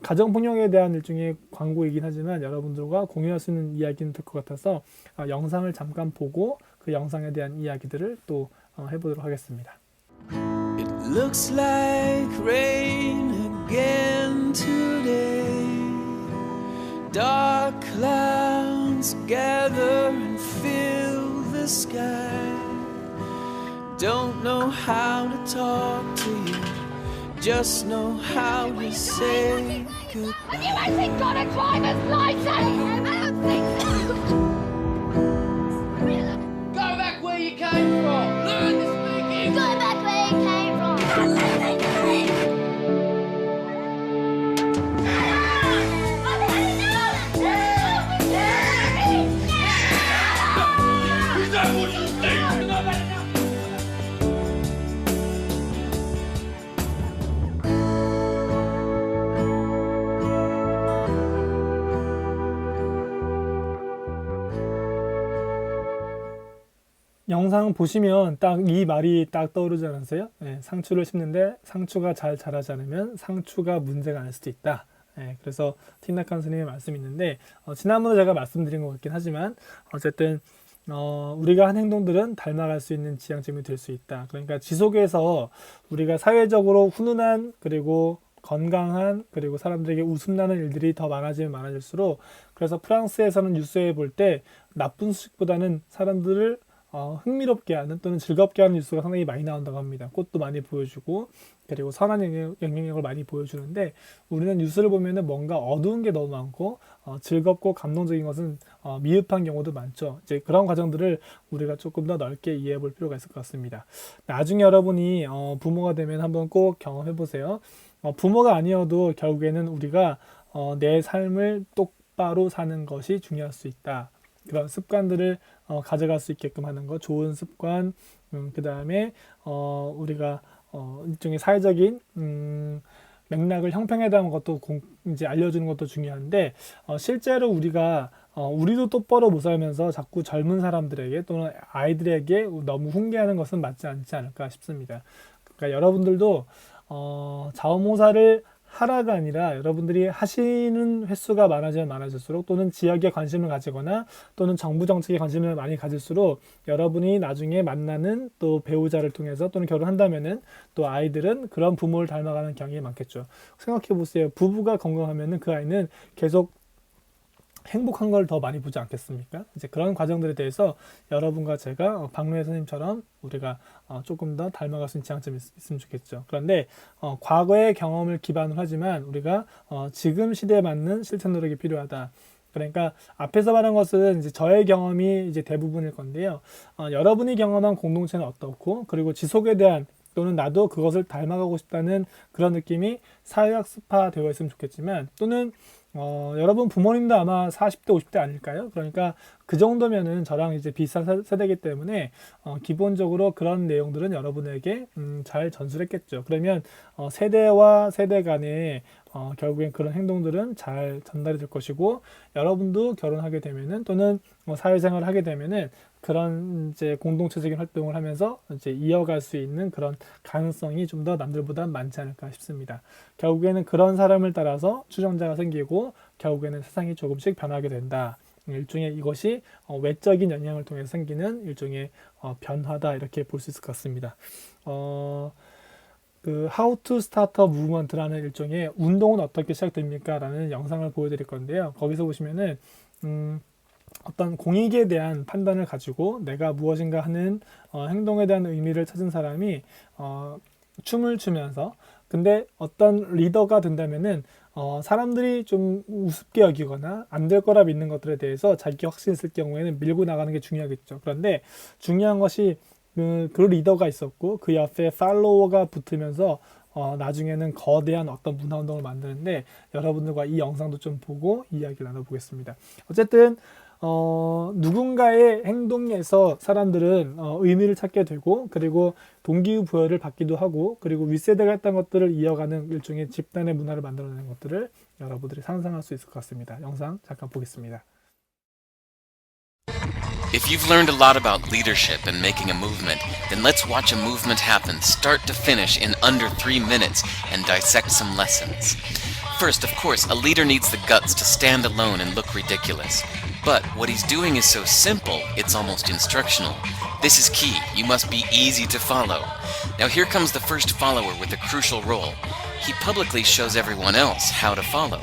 가정폭력에 대한 일종의 광고이긴 하지만 여러분들과 공유할 수 있는 이야기는 될 것 같아서 영상을 잠깐 보고 그 영상에 대한 이야기들을 또 해보도록 하겠습니다. It looks like rain again today. Dark clouds gather and fill the sky. Don't know how to talk to you. Just know how to say goodbye. Have you actually got a driver's license? I don't think so. Go back where you came from. Learn to speak English. Go back where you came from. Is that what you think? 영상 보시면 딱 이 말이 딱 떠오르지 않으세요? 네, 상추를 심는데 상추가 잘 자라지 않으면 상추가 문제가 날 수도 있다. 네, 그래서 틴나칸 선생님의 말씀이 있는데 지난번에 제가 말씀드린 것 같긴 하지만 어쨌든 우리가 한 행동들은 닮아갈 수 있는 지향점이 될 수 있다. 그러니까 지속해서 우리가 사회적으로 훈훈한 그리고 건강한 그리고 사람들에게 웃음나는 일들이 더 많아지면 많아질수록 그래서 프랑스에서는 뉴스에 볼 때 나쁜 소식보다는 사람들을 흥미롭게 하는 또는 즐겁게 하는 뉴스가 상당히 많이 나온다고 합니다. 꽃도 많이 보여주고 그리고 선한 영향력을 많이 보여주는데 우리는 뉴스를 보면은 뭔가 어두운 게 너무 많고 즐겁고 감동적인 것은 미흡한 경우도 많죠. 이제 그런 과정들을 우리가 조금 더 넓게 이해해 볼 필요가 있을 것 같습니다. 나중에 여러분이 부모가 되면 한번 꼭 경험해 보세요. 부모가 아니어도 결국에는 우리가 내 삶을 똑바로 사는 것이 중요할 수 있다. 그런 습관들을 가져갈 수 있게끔 하는 것, 좋은 습관, 그 다음에 우리가 일종의 사회적인 맥락을 형평에 대한 것도 이제 알려주는 것도 중요한데 실제로 우리도 똑바로 못 살면서 자꾸 젊은 사람들에게 또는 아이들에게 너무 훈계하는 것은 맞지 않지 않을까 싶습니다. 그러니까 여러분들도 자원봉사를 하라가 아니라 여러분들이 하시는 횟수가 많아지면 많아질수록 또는 지역에 관심을 가지거나 또는 정부 정책에 관심을 많이 가질수록 여러분이 나중에 만나는 또 배우자를 통해서 또는 결혼한다면은 또 아이들은 그런 부모를 닮아가는 경향이 많겠죠. 생각해 보세요. 부부가 건강하면은 그 아이는 계속 행복한 걸 더 많이 보지 않겠습니까? 이제 그런 과정들에 대해서 여러분과 제가 박노해 선생님처럼 우리가 조금 더 닮아갈 수 있는 지향점이 있으면 좋겠죠. 그런데 과거의 경험을 기반으로 하지만 우리가 지금 시대에 맞는 실천 노력이 필요하다. 그러니까 앞에서 말한 것은 이제 저의 경험이 이제 대부분일 건데요. 여러분이 경험한 공동체는 어떻고 그리고 지속에 대한 또는 나도 그것을 닮아가고 싶다는 그런 느낌이 사회학습화되어 있으면 좋겠지만 또는 여러분 부모님도 아마 40대, 50대 아닐까요? 그러니까 그 정도면은 저랑 이제 비슷한 세대이기 때문에 기본적으로 그런 내용들은 여러분에게 잘 전수했겠죠. 그러면 세대와 세대 간에 결국엔 그런 행동들은 잘 전달이 될 것이고 여러분도 결혼하게 되면은 또는 사회생활을 하게 되면은 그런 이제 공동체적인 활동을 하면서 이제 이어갈 수 있는 그런 가능성이 좀 더 남들보다 많지 않을까 싶습니다. 결국에는 그런 사람을 따라서 추종자가 생기고 결국에는 세상이 조금씩 변하게 된다. 일종의 이것이 외적인 영향을 통해서 생기는 일종의 변화다 이렇게 볼 수 있을 것 같습니다. 그 How to Start a Movement라는 일종의 운동은 어떻게 시작됩니까? 라는 영상을 보여드릴 건데요. 거기서 보시면은 어떤 공익에 대한 판단을 가지고 내가 무엇인가 하는 행동에 대한 의미를 찾은 사람이 춤을 추면서 근데 어떤 리더가 된다면은 사람들이 좀 우습게 여기거나 안 될 거라 믿는 것들에 대해서 자기 확신이 있을 경우에는 밀고 나가는 게 중요하겠죠. 그런데 중요한 것이 그 리더가 있었고 그 옆에 팔로워가 붙으면서 나중에는 거대한 어떤 문화운동을 만드는데 여러분들과 이 영상도 좀 보고 이야기를 나눠보겠습니다. 어쨌든 누군가의 행동에서 사람들은 의미를 찾게 되고 그리고 동기부여를 받기도 하고 그리고 윗세대가 했던 것들을 이어가는 일종의 집단의 문화를 만들어내는 것들을 여러분들이 상상할 수 있을 것 같습니다. 영상 잠깐 보겠습니다. If you've learned a lot about leadership and making a movement, then let's watch a movement happen start to finish in under 3 minutes and dissect some lessons. First, of course, a leader needs the guts to stand alone and look ridiculous. But what he's doing is so simple, it's almost instructional. This is key. You must be easy to follow. Now here comes the first follower with a crucial role. He publicly shows everyone else how to follow.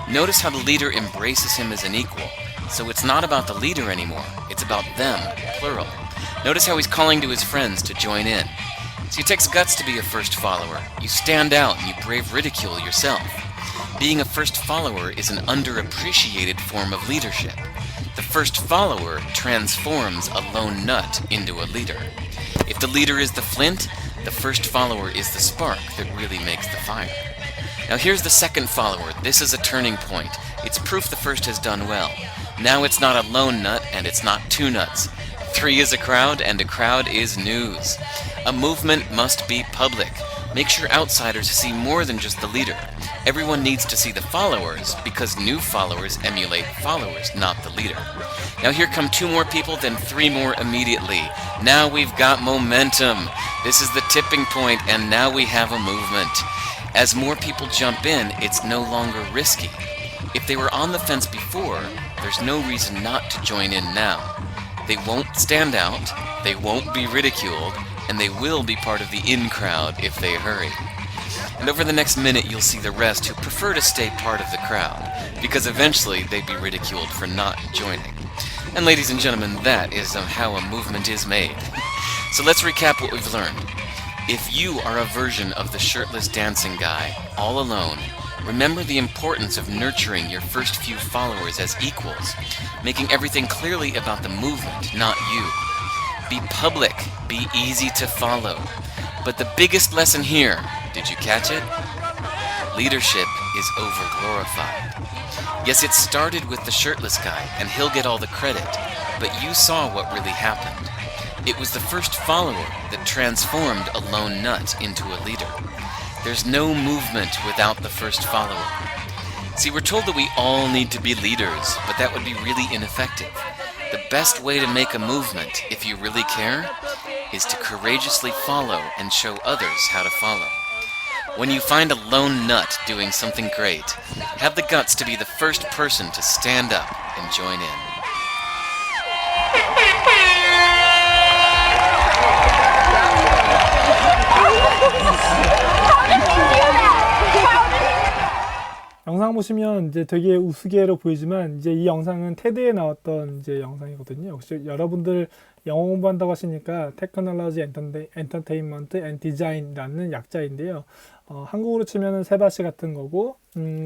Notice how the leader embraces him as an equal. So it's not about the leader anymore, it's about them, plural. Notice how he's calling to his friends to join in. So it takes guts to be a first follower. You stand out and you brave ridicule yourself. Being a first follower is an underappreciated form of leadership. The first follower transforms a lone nut into a leader. If the leader is the flint, the first follower is the spark that really makes the fire. Now here's the second follower. This is a turning point. It's proof the first has done well. Now it's not a lone nut and it's not two nuts. 3 is a crowd and a crowd is news. A movement must be public. Make sure outsiders see more than just the leader. Everyone needs to see the followers because new followers emulate followers, not the leader. Now here come 2 more people, then 3 more immediately. Now we've got momentum. This is the tipping point and now we have a movement. As more people jump in, it's no longer risky. If they were on the fence before, there's no reason not to join in now. They won't stand out, they won't be ridiculed, and they will be part of the in crowd if they hurry. And over the next minute you'll see the rest who prefer to stay part of the crowd, because eventually they'd be ridiculed for not joining. And ladies and gentlemen, that is how a movement is made. So let's recap what we've learned. If you are a version of the shirtless dancing guy, all alone, remember the importance of nurturing your first few followers as equals, making everything clearly about the movement, not you. Be public, be easy to follow. But the biggest lesson here, did you catch it? Leadership is overglorified. Yes, it started with the shirtless guy, and he'll get all the credit, but you saw what really happened. It was the first follower that transformed a lone nut into a leader. There's no movement without the first follower. See, we're told that we all need to be leaders, but that would be really ineffective. The best way to make a movement, if you really care, is to courageously follow and show others how to follow. When you find a lone nut doing something great, have the guts to be the first person to stand up and join in. 영상 보시면 이제 되게 우스개로 보이지만 이제 이 영상은 테드에 나왔던 이제 영상이거든요. 혹시 여러분들 영어 공부한다고 하시니까 테크놀로지 엔터테인먼트 앤 디자인이라는 약자인데요. 한국어로 치면은 세바시 같은 거고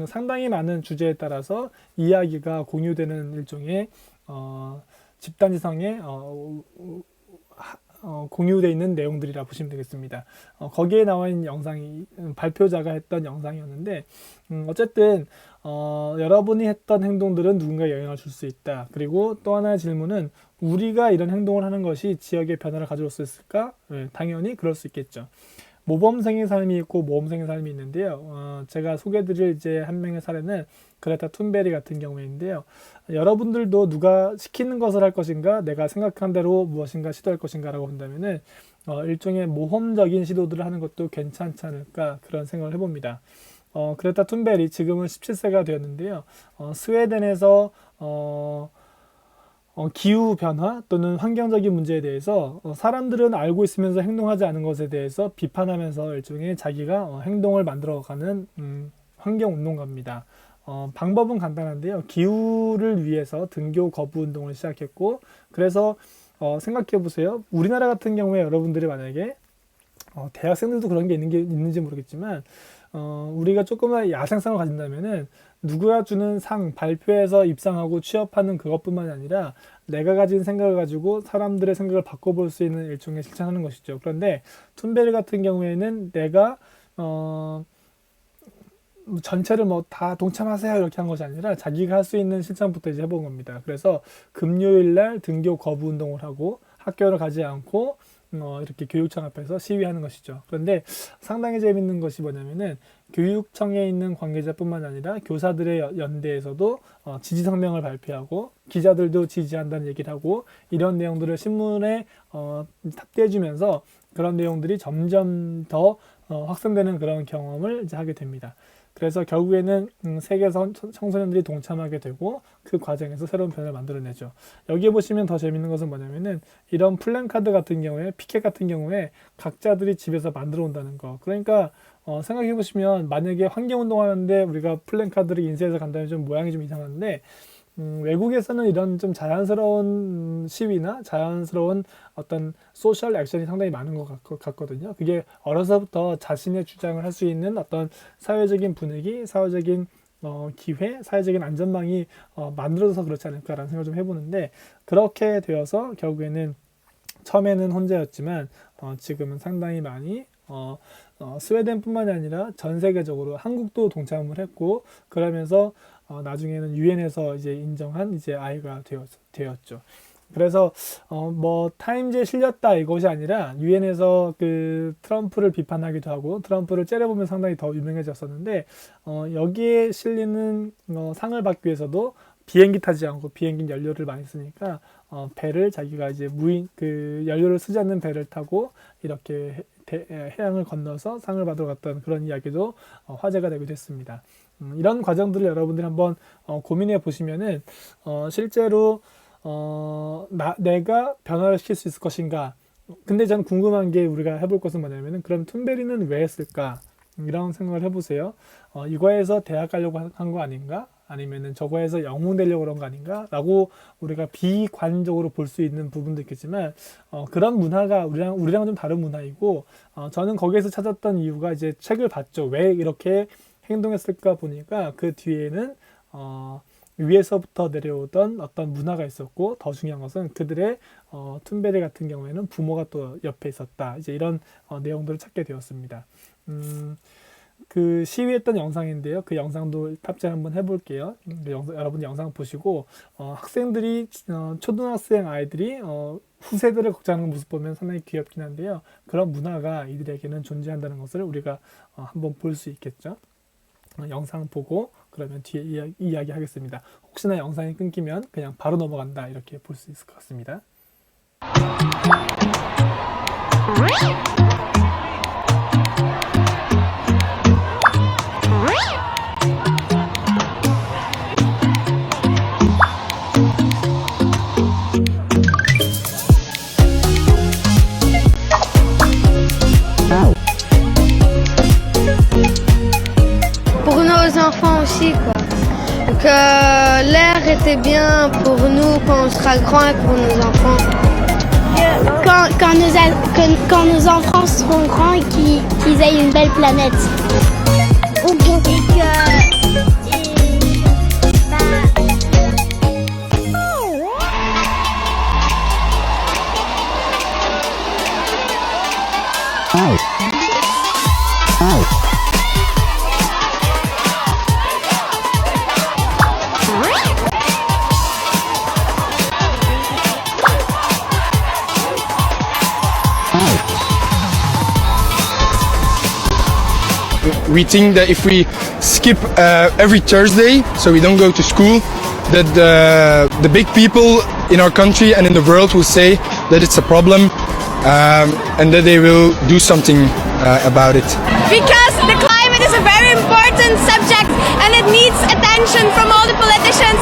상당히 많은 주제에 따라서 이야기가 공유되는 일종의 집단지성의 공유되어 있는 내용들이라 보시면 되겠습니다. 거기에 나와 있는 영상이 발표자가 했던 영상이었는데 어쨌든 여러분이 했던 행동들은 누군가에 영향을 줄 수 있다. 그리고 또 하나의 질문은 우리가 이런 행동을 하는 것이 지역의 변화를 가져올 수 있을까? 네, 당연히 그럴 수 있겠죠. 모범생의 삶이 있고 모험생의 삶이 있는데요. 제가 소개드릴 이제 한 명의 사례는 그레타 툰베리 같은 경우인데요. 여러분들도 누가 시키는 것을 할 것인가, 내가 생각한 대로 무엇인가 시도할 것인가라고 본다면은 일종의 모험적인 시도들을 하는 것도 괜찮지 않을까 그런 생각을 해봅니다. 그레타 툰베리 지금은 17세가 되었는데요. 스웨덴에서 기후 변화 또는 환경적인 문제에 대해서 사람들은 알고 있으면서 행동하지 않은 것에 대해서 비판하면서 일종의 자기가 행동을 만들어가는 환경 운동가입니다. 방법은 간단한데요. 기후를 위해서 등교 거부 운동을 시작했고, 그래서 생각해 보세요. 우리나라 같은 경우에 여러분들이 만약에 대학생들도 그런 게 있는지 모르겠지만 우리가 조금만 야생성을 가진다면은 누구가 주는 상, 발표에서 입상하고 취업하는 그것뿐만이 아니라 내가 가진 생각을 가지고 사람들의 생각을 바꿔볼 수 있는 일종의 실천하는 것이죠. 그런데 툰베리 같은 경우에는 내가 전체를 뭐 다 동참하세요 이렇게 한 것이 아니라 자기가 할 수 있는 실천부터 이제 해본 겁니다. 그래서 금요일 날 등교 거부 운동을 하고 학교를 가지 않고 이렇게 교육청 앞에서 시위하는 것이죠. 그런데 상당히 재밌는 것이 뭐냐면은 교육청에 있는 관계자뿐만 아니라 교사들의 연대에서도 지지 성명을 발표하고 기자들도 지지한다는 얘기를 하고 이런 내용들을 신문에 탑재해주면서 그런 내용들이 점점 더 확산되는 그런 경험을 이제 하게 됩니다. 그래서 결국에는 세계 청소년들이 동참하게 되고 그 과정에서 새로운 변화를 만들어내죠. 여기에 보시면 더 재밌는 것은 뭐냐면은 이런 플랜카드 같은 경우에 피켓 같은 경우에 각자들이 집에서 만들어 온다는 거. 그러니까 생각해 보시면 만약에 환경운동 하는데 우리가 플랜카드를 인쇄해서 간다면 좀 모양이 좀 이상한데 외국에서는 이런 좀 자연스러운 시위나 자연스러운 어떤 소셜 액션이 상당히 많은 것 같거든요. 그게 어려서부터 자신의 주장을 할 수 있는 어떤 사회적인 분위기, 사회적인 기회, 사회적인 안전망이 만들어져서 그렇지 않을까라는 생각을 좀 해보는데 그렇게 되어서 결국에는 처음에는 혼자였지만 지금은 상당히 많이 스웨덴뿐만이 아니라 전 세계적으로 한국도 동참을 했고 그러면서 나중에는 유엔에서 이제 인정한 이제 아이가 되었죠. 그래서 뭐 타임즈에 실렸다 이것이 아니라 유엔에서 그 트럼프를 비판하기도 하고 트럼프를 째려보면 상당히 더 유명해졌었는데 여기에 실리는 상을 받기 위해서도 비행기 타지 않고 비행기 연료를 많이 쓰니까 배를 자기가 이제 그 연료를 쓰지 않는 배를 타고 이렇게 해양을 건너서 상을 받으러 갔던 그런 이야기도 화제가 되기도 했습니다. 이런 과정들을 여러분들이 한번 고민해 보시면은 실제로 내가 변화를 시킬 수 있을 것인가. 근데 저는 궁금한 게 우리가 해볼 것은 뭐냐면은 그럼 툰베리는 왜 했을까? 이런 생각을 해보세요. 이거에서 대학 가려고 한 거 아닌가? 아니면은 저거에서 영웅 되려고 그런 거 아닌가? 라고 우리가 비관적으로 볼 수 있는 부분도 있겠지만 그런 문화가 우리랑은 좀 다른 문화이고 저는 거기에서 찾았던 이유가 이제 책을 봤죠. 왜 이렇게 행동했을까 보니까 그 뒤에는 위에서부터 내려오던 어떤 문화가 있었고 더 중요한 것은 그들의 툰베리 같은 경우에는 부모가 또 옆에 있었다. 이제 이런 내용들을 찾게 되었습니다. 그 시위했던 영상인데요. 그 영상도 탑재 한번 해볼게요. 여러분 영상 보시고 학생들이 초등학생 아이들이 후세들을 걱정하는 모습 보면 상당히 귀엽긴 한데요. 그런 문화가 이들에게는 존재한다는 것을 우리가 한번 볼 수 있겠죠. 영상 보고 그러면 뒤에 이야기 하겠습니다. 혹시나 영상이 끊기면 그냥 바로 넘어간다 이렇게 볼 수 있을 것 같습니다. Pour nos enfants aussi, quoi. Que l'air était bien pour nous quand on sera grand et pour nos enfants. Quand nos enfants seront grands et qu'ils aient une belle planète. We think that if we skip every Thursday, so we don't go to school, that the big people in our country and in the world will say that it's a problem and that they will do something about it. Because the climate is a very important subject and it needs attention from all the politicians.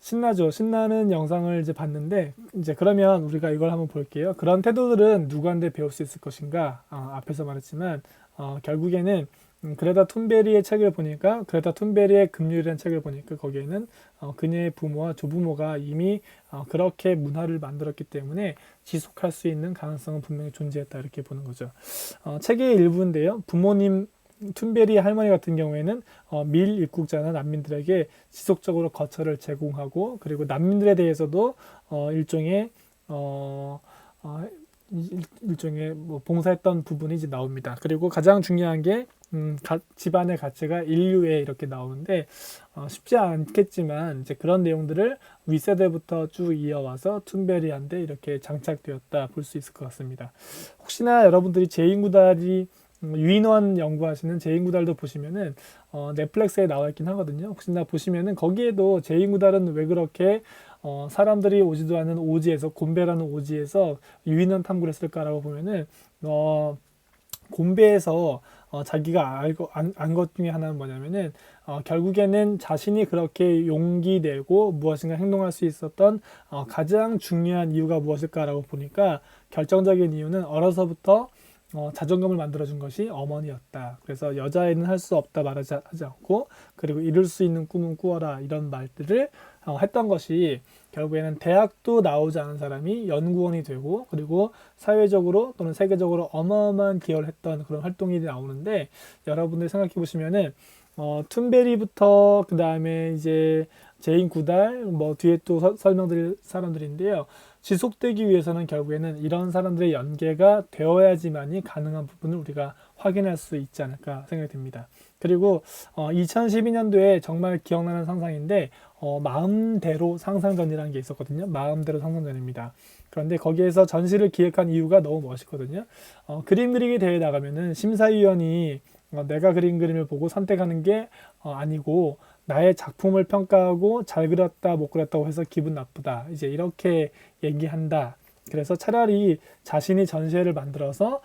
신나죠. 신나는 영상을 이제 봤는데, 이제 그러면 우리가 이걸 한번 볼게요. 그런 태도들은 누구한테 배울 수 있을 것인가? 앞에서 말했지만, 결국에는 그레타 툰베리의 책을 보니까, 그레타 툰베리의 금요일이라는 책을 보니까 거기에는 그녀의 부모와 조부모가 이미 그렇게 문화를 만들었기 때문에 지속할 수 있는 가능성은 분명히 존재했다, 이렇게 보는 거죠. 책의 일부인데요. 부모님 툰베리 할머니 같은 경우에는 밀 입국자나 난민들에게 지속적으로 거처를 제공하고, 그리고 난민들에 대해서도 일종의 뭐 봉사했던 부분이 이제 나옵니다. 그리고 가장 중요한 게 집안의 가치가 인류에 이렇게 나오는데, 쉽지 않겠지만 이제 그런 내용들을 윗세대부터 쭉 이어와서 툰베리한테 이렇게 장착되었다 볼 수 있을 것 같습니다. 혹시나 여러분들이 제2구달이 유인원 연구하시는 제2구달도 보시면은 넷플릭스에 나와 있긴 하거든요. 혹시나 보시면은 거기에도 제2구달은 왜 그렇게 사람들이 오지도 않은 오지에서, 곰베라는 오지에서 유인원 탐구를 했을까라고 보면은 곰베에서 자기가 안 것 중에 하나는 뭐냐면은 결국에는 자신이 그렇게 용기 내고 무엇인가 행동할 수 있었던 가장 중요한 이유가 무엇일까라고 보니까, 결정적인 이유는 어려서부터 자존감을 만들어준 것이 어머니였다. 그래서 여자애는 할 수 없다 말하지 않고, 그리고 이룰 수 있는 꿈은 꾸어라, 이런 말들을 했던 것이 결국에는 대학도 나오지 않은 사람이 연구원이 되고, 그리고 사회적으로 또는 세계적으로 어마어마한 기여를 했던 그런 활동이 나오는데, 여러분들 생각해 보시면은 툰베리부터 그 다음에 이제 제2구달 뭐 뒤에 또 설명드릴 사람들인데요. 지속되기 위해서는 결국에는 이런 사람들의 연계가 되어야지만이 가능한 부분을 우리가 확인할 수 있지 않을까 생각이 듭니다. 그리고 2012년도에 정말 기억나는 상상인데, 마음대로 상상전이라는 게 있었거든요. 마음대로 상상전입니다. 그런데 거기에서 전시를 기획한 이유가 너무 멋있거든요. 그림 그리기 대회 나가면은 심사위원이 내가 그린 그림을 보고 선택하는 게 아니고, 나의 작품을 평가하고 잘 그렸다 못 그렸다고 해서 기분 나쁘다, 이제 이렇게 얘기한다. 그래서 차라리 자신이 전시회를 만들어서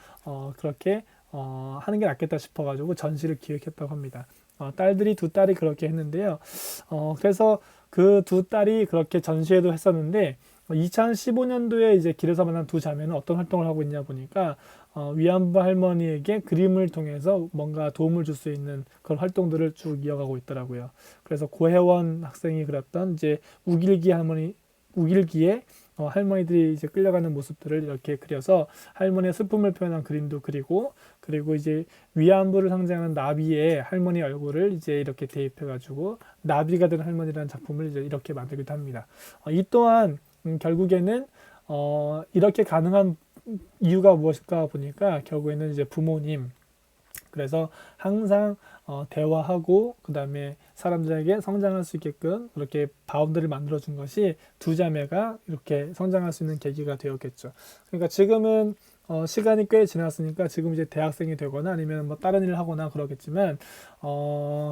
그렇게 하는 게 낫겠다 싶어가지고 전시를 기획했다고 합니다. 두 딸이 그렇게 했는데요. 그래서 그 두 딸이 그렇게 전시회도 했었는데, 2015년도에 이제 길에서 만난 두 자매는 어떤 활동을 하고 있냐 보니까, 위안부 할머니에게 그림을 통해서 뭔가 도움을 줄 수 있는 그런 활동들을 쭉 이어가고 있더라고요. 그래서 고혜원 학생이 그렸던 이제 우길기에 할머니들이 이제 끌려가는 모습들을 이렇게 그려서 할머니의 슬픔을 표현한 그림도 그리고, 그리고 이제 위안부를 상징하는 나비의 할머니 얼굴을 이제 이렇게 대입해가지고 나비가 된 할머니라는 작품을 이제 이렇게 만들기도 합니다. 이 또한 결국에는 이렇게 가능한 이유가 무엇일까 보니까, 결국에는 이제 부모님, 그래서 항상 대화하고 그 다음에 사람들에게 성장할 수 있게끔 그렇게 바운드를 만들어준 것이 두 자매가 이렇게 성장할 수 있는 계기가 되었겠죠. 그러니까 지금은 시간이 꽤 지났으니까 지금 이제 대학생이 되거나 아니면 뭐 다른 일을 하거나 그러겠지만,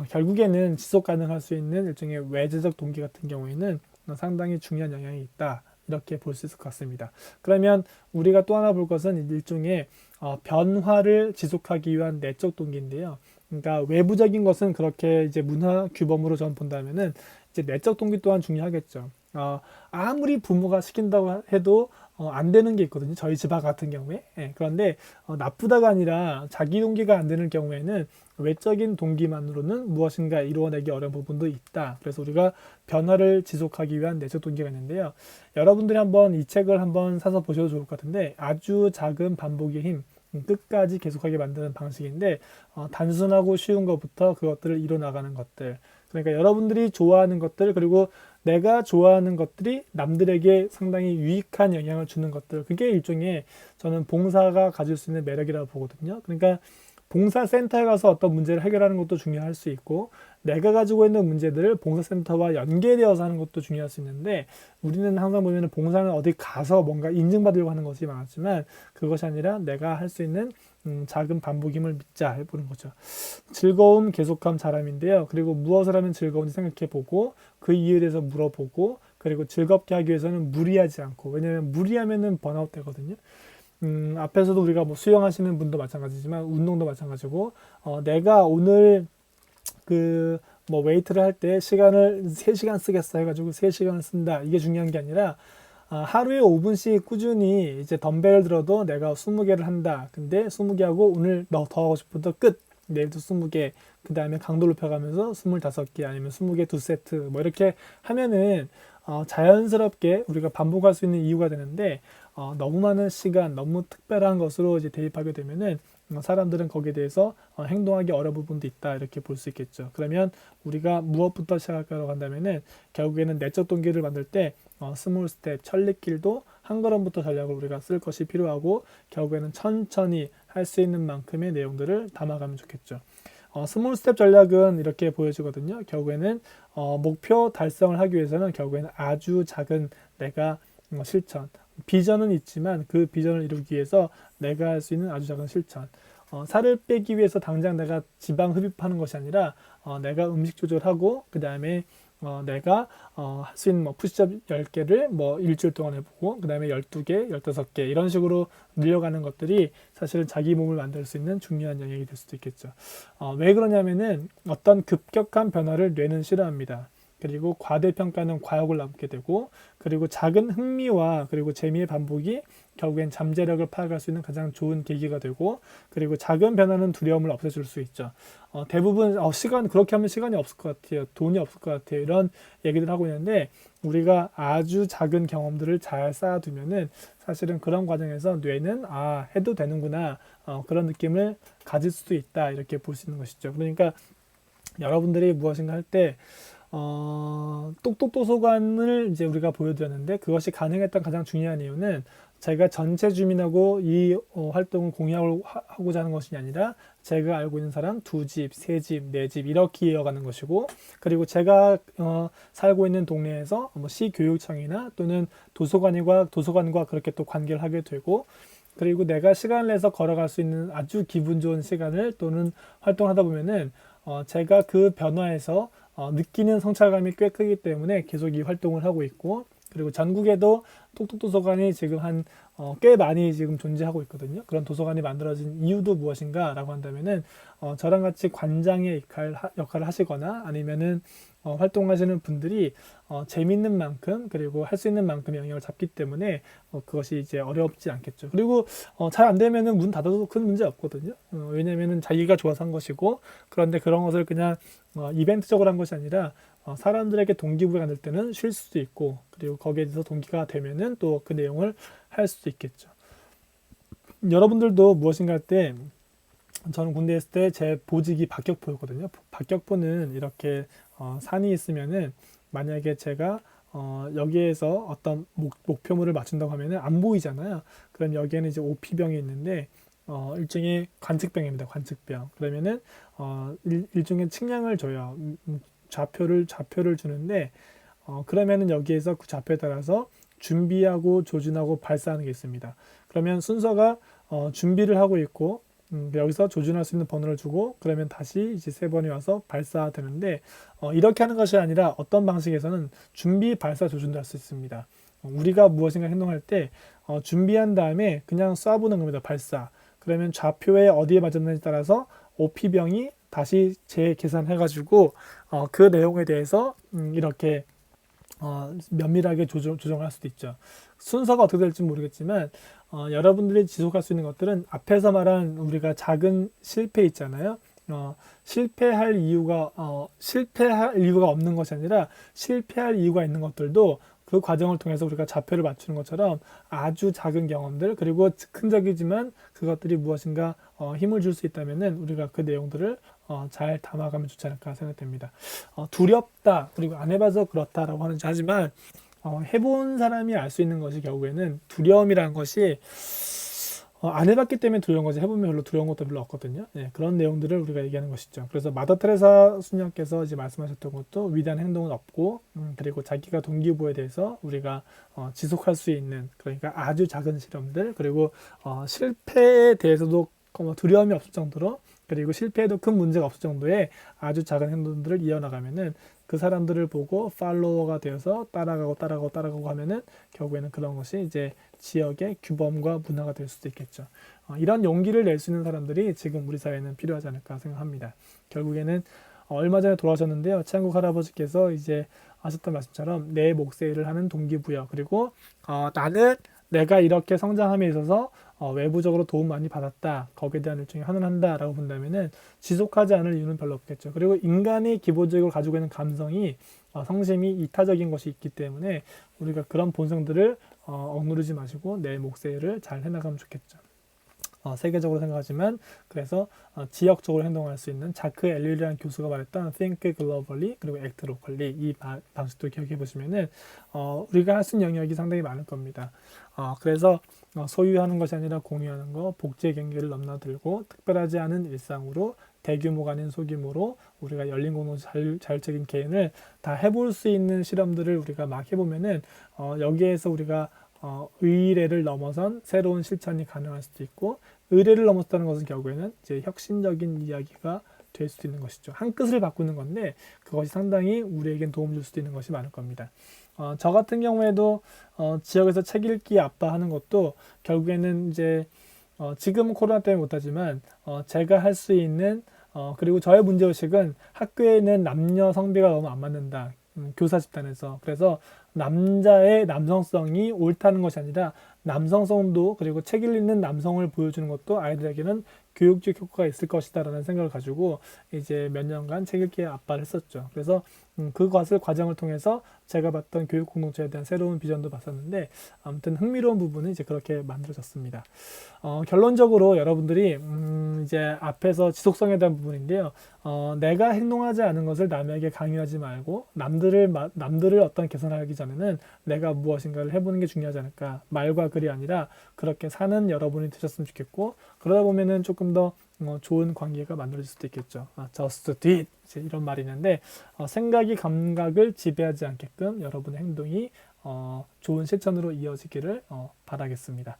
결국에는 지속 가능할 수 있는 일종의 외재적 동기 같은 경우에는 상당히 중요한 영향이 있다, 이렇게 볼 수 있을 것 같습니다. 그러면 우리가 또 하나 볼 것은 일종의 변화를 지속하기 위한 내적 동기인데요. 그러니까 외부적인 것은 그렇게 이제 문화 규범으로 전 본다면은 이제 내적 동기 또한 중요하겠죠. 아무리 부모가 시킨다고 해도 안 되는 게 있거든요. 저희 집 아가 같은 경우에. 그런데 나쁘다가 아니라 자기 동기가 안 되는 경우에는 외적인 동기만으로는 무엇인가 이루어내기 어려운 부분도 있다. 그래서 우리가 변화를 지속하기 위한 내적 동기가 있는데요. 여러분들이 한번 이 책을 한번 사서 보셔도 좋을 것 같은데, 아주 작은 반복의 힘, 끝까지 계속하게 만드는 방식인데, 단순하고 쉬운 것부터 그것들을 이뤄나가는 것들, 그러니까 여러분들이 좋아하는 것들, 그리고 내가 좋아하는 것들이 남들에게 상당히 유익한 영향을 주는 것들, 그게 일종의 저는 봉사가 가질 수 있는 매력이라고 보거든요. 그러니까 봉사센터에 가서 어떤 문제를 해결하는 것도 중요할 수 있고, 내가 가지고 있는 문제들을 봉사센터와 연계되어서 하는 것도 중요할 수 있는데, 우리는 항상 보면 봉사는 어디 가서 뭔가 인증받으려고 하는 것이 많았지만, 그것이 아니라 내가 할 수 있는 작은 반복임을 믿자 해보는 거죠. 즐거움, 계속함, 잘함인데요. 그리고 무엇을 하면 즐거운지 생각해보고 그 이유에 대해서 물어보고, 그리고 즐겁게 하기 위해서는 무리하지 않고, 왜냐하면 무리하면은 번아웃 되거든요. 앞에서도 우리가 뭐 수영하시는 분도 마찬가지지만 운동도 마찬가지고, 내가 오늘 그 뭐 웨이트를 할 때 시간을 3시간 쓰겠어 해가지고 3시간을 쓴다. 이게 중요한 게 아니라 하루에 5분씩 꾸준히 이제 덤벨을 들어도 내가 20개를 한다. 근데 20개 하고 오늘 더 하고 싶어도 끝. 내일도 20개. 그 다음에 강도 높여가면서 25개 아니면 20개 2세트 뭐 이렇게 하면은 자연스럽게 우리가 반복할 수 있는 이유가 되는데 너무 많은 시간, 너무 특별한 것으로 이제 대입하게 되면은 사람들은 거기에 대해서 행동하기 어려운 부분도 있다 이렇게 볼 수 있겠죠. 그러면 우리가 무엇부터 시작할까라고 한다면은 결국에는 내적 동기를 만들 때 스몰 스텝, 천리길도 한 걸음부터 전략을 우리가 쓸 것이 필요하고 결국에는 천천히 할 수 있는 만큼의 내용들을 담아가면 좋겠죠. 스몰 스텝 전략은 이렇게 보여지거든요. 결국에는 목표 달성을 하기 위해서는 결국에는 아주 작은 내가 실천, 비전은 있지만 그 비전을 이루기 위해서 내가 할 수 있는 아주 작은 실천. 살을 빼기 위해서 당장 내가 지방 흡입하는 것이 아니라 내가 음식 조절하고 그 다음에 내가 할 수 있는 뭐 푸시업 10개를 뭐 일주일 동안 해보고 그 다음에 12개, 15개 이런 식으로 늘려가는 것들이 사실은 자기 몸을 만들 수 있는 중요한 영역이 될 수도 있겠죠. 왜 그러냐면은 어떤 급격한 변화를 뇌는 싫어합니다. 그리고 과대평가는 과욕을 남게 되고 그리고 작은 흥미와 그리고 재미의 반복이 결국엔 잠재력을 파악할 수 있는 가장 좋은 계기가 되고 그리고 작은 변화는 두려움을 없애줄 수 있죠. 대부분 그렇게 하면 시간이 없을 것 같아요. 돈이 없을 것 같아요. 이런 얘기들 하고 있는데 우리가 아주 작은 경험들을 잘 쌓아두면은 사실은 그런 과정에서 뇌는 해도 되는구나 그런 느낌을 가질 수도 있다 이렇게 볼 수 있는 것이죠. 그러니까 여러분들이 무엇인가 할 때 똑똑도서관을 이제 우리가 보여드렸는데 그것이 가능했던 가장 중요한 이유는 제가 전체 주민하고 이 활동을 공유하고자 하는 것이 아니라 제가 알고 있는 사람 2집, 3집, 4집 이렇게 이어가는 것이고 그리고 제가 살고 있는 동네에서 시교육청이나 또는 도서관과 그렇게 또 관계를 하게 되고 그리고 내가 시간을 내서 걸어갈 수 있는 아주 기분 좋은 시간을 또는 활동을 하다 보면은 제가 그 변화에서 느끼는 성찰감이 꽤 크기 때문에 계속 이 활동을 하고 있고 그리고 전국에도 똑똑도서관이 지금 꽤 많이 지금 존재하고 있거든요. 그런 도서관이 만들어진 이유도 무엇인가 라고 한다면은 저랑 같이 관장의 역할을 하시거나 아니면은 활동하시는 분들이 재밌는 만큼 그리고 할 수 있는 만큼의 영역을 잡기 때문에 그것이 이제 어렵지 않겠죠. 그리고 잘 안 되면은 문 닫아도 큰 문제 없거든요. 왜냐면은 자기가 좋아서 한 것이고 그런데 그런 것을 그냥 이벤트적으로 한 것이 아니라 사람들에게 동기부여가 될 때는 쉴 수도 있고 그리고 거기에 대해서 동기가 되면은 또 그 내용을 할 수도 있겠죠. 여러분들도 무엇인가 할 때 저는 군대에 있을 때 제 보직이 박격포였거든요. 박격포는 이렇게 산이 있으면은 만약에 제가 여기에서 어떤 목표물을 맞춘다고 하면은 안 보이잖아요. 그럼 여기에는 이제 OP병이 있는데 일종의 관측병입니다. 관측병. 그러면은 일종의 측량을 줘요. 좌표를 주는데 그러면은 여기에서 그 좌표에 따라서 준비하고 조준하고 발사하는 게 있습니다. 그러면 순서가 준비를 하고 있고 여기서 조준할 수 있는 번호를 주고 그러면 다시 이제 3번이 와서 발사되는데 이렇게 하는 것이 아니라 어떤 방식에서는 준비, 발사, 조준도 할 수 있습니다. 우리가 무엇인가 행동할 때 준비한 다음에 그냥 쏴보는 겁니다. 발사. 그러면 좌표에 어디에 맞았는지 따라서 OP병이 다시 재계산해가지고 그 내용에 대해서 이렇게 면밀하게 조정을 할 수도 있죠. 순서가 어떻게 될지 모르겠지만 여러분들이 지속할 수 있는 것들은 앞에서 말한 우리가 작은 실패 있잖아요. 실패할 이유가 없는 것이 아니라 실패할 이유가 있는 것들도 그 과정을 통해서 우리가 좌표를 맞추는 것처럼 아주 작은 경험들 그리고 즉흥적이지만 그것들이 무엇인가 힘을 줄 수 있다면은 우리가 그 내용들을 잘 담아가면 좋지 않을까 생각됩니다. 두렵다 그리고 안 해봐서 그렇다라고 하는지 하지만 해본 사람이 알 수 있는 것이 결국에는 두려움이라는 것이 안 해봤기 때문에 두려운 거지 해보면 별로 두려운 것도 별로 없거든요. 네, 그런 내용들을 우리가 얘기하는 것이죠. 그래서 마더 테레사 수녀께서 이제 말씀하셨던 것도 위대한 행동은 없고 그리고 자기가 동기부여에 대해서 우리가 지속할 수 있는 그러니까 아주 작은 실험들 그리고 실패에 대해서도 두려움이 없을 정도로 그리고 실패에도 큰 문제가 없을 정도의 아주 작은 행동들을 이어나가면은 그 사람들을 보고 팔로워가 되어서 따라가고 하면은 결국에는 그런 것이 이제 지역의 규범과 문화가 될 수도 있겠죠. 이런 용기를 낼 수 있는 사람들이 지금 우리 사회에는 필요하지 않을까 생각합니다. 결국에는 얼마 전에 돌아오셨는데요. 최한국 할아버지께서 이제 하셨던 말씀처럼 내 몫의 일을 하는 동기부여, 그리고 나는 내가 이렇게 성장함에 있어서 외부적으로 도움 많이 받았다, 거기에 대한 일종의 환원한다 라고 본다면은 지속하지 않을 이유는 별로 없겠죠. 그리고 인간이 기본적으로 가지고 있는 감성이 성심이 이타적인 것이 있기 때문에 우리가 그런 본성들을 억누르지 마시고 내 몫의 일을 잘 해나가면 좋겠죠. 세계적으로 생각하지만 그래서 지역적으로 행동할 수 있는 자크 엘릴이라는 교수가 말했던 think globally 그리고 act locally, 이 방식도 기억해 보시면은 우리가 할 수 있는 영역이 상당히 많을 겁니다. 그래서 소유하는 것이 아니라 공유하는 것, 복지의 경계를 넘나들고 특별하지 않은 일상으로 대규모가 아닌 소규모로 우리가 열린 공동 자율적인 개인을 다 해볼 수 있는 실험들을 우리가 막 해보면은 여기에서 우리가 의례를 넘어선 새로운 실천이 가능할 수도 있고, 의례를 넘었다는 것은 결국에는 이제 혁신적인 이야기가 될 수도 있는 것이죠. 한 끗을 바꾸는 건데 그것이 상당히 우리에겐 도움 줄 수도 있는 것이 많을 겁니다. 저 같은 경우에도 지역에서 책 읽기 아빠하는 것도 결국에는 이제 지금은 코로나 때문에 못하지만 제가 할 수 있는 그리고 저의 문제의식은 학교에는 남녀 성비가 너무 안 맞는다. 교사 집단에서. 그래서 남자의 남성성이 옳다는 것이 아니라 남성성도, 그리고 책 읽는 남성을 보여주는 것도 아이들에게는 교육적 효과가 있을 것이다 라는 생각을 가지고 이제 몇 년간 책 읽기에 압박을 했었죠. 그래서 그것을 과정을 통해서 제가 봤던 교육 공동체에 대한 새로운 비전도 봤었는데, 아무튼 흥미로운 부분은 이제 그렇게 만들어졌습니다. 결론적으로 여러분들이 이제 앞에서 지속성에 대한 부분인데요. 내가 행동하지 않은 것을 남에게 강요하지 말고 남들을 어떤 개선하기 전에는 내가 무엇인가를 해보는 게 중요하지 않을까. 말과 글이 아니라 그렇게 사는 여러분이 되셨으면 좋겠고, 그러다 보면은 조금 더 좋은 관계가 만들어질 수도 있겠죠. just do it, 이런 말이 있는데 생각이 감각을 지배하지 않게끔 여러분의 행동이 좋은 실천으로 이어지기를 바라겠습니다.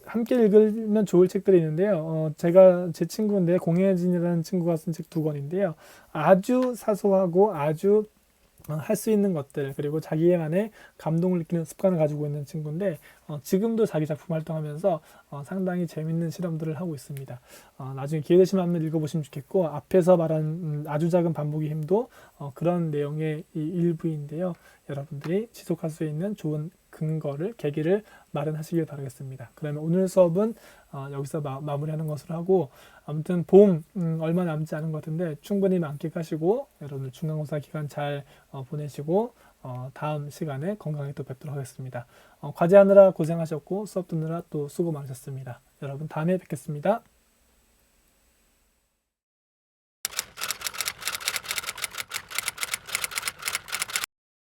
함께 읽으면 좋을 책들이 있는데요. 제가 제 친구인데 공혜진이라는 친구가 쓴 책 2권인데요. 아주 사소하고 아주 할 수 있는 것들, 그리고 자기만의 감동을 느끼는 습관을 가지고 있는 친구인데 지금도 자기 작품 활동하면서 상당히 재밌는 실험들을 하고 있습니다. 나중에 기회 되시면 한번 읽어보시면 좋겠고, 앞에서 말한 아주 작은 반복의 힘도 그런 내용의 일부인데요. 여러분들이 지속할 수 있는 좋은 근거를, 계기를 마련하시길 바라겠습니다. 그러면 오늘 수업은 여기서 마무리하는 것으로 하고, 아무튼 봄 얼마 남지 않은 것 같은데 충분히 만끽하시고 여러분들 중간고사 기간 잘 보내시고 다음 시간에 건강하게 또 뵙도록 하겠습니다. 과제하느라 고생하셨고 수업 듣느라 또 수고 많으셨습니다. 여러분 다음에 뵙겠습니다.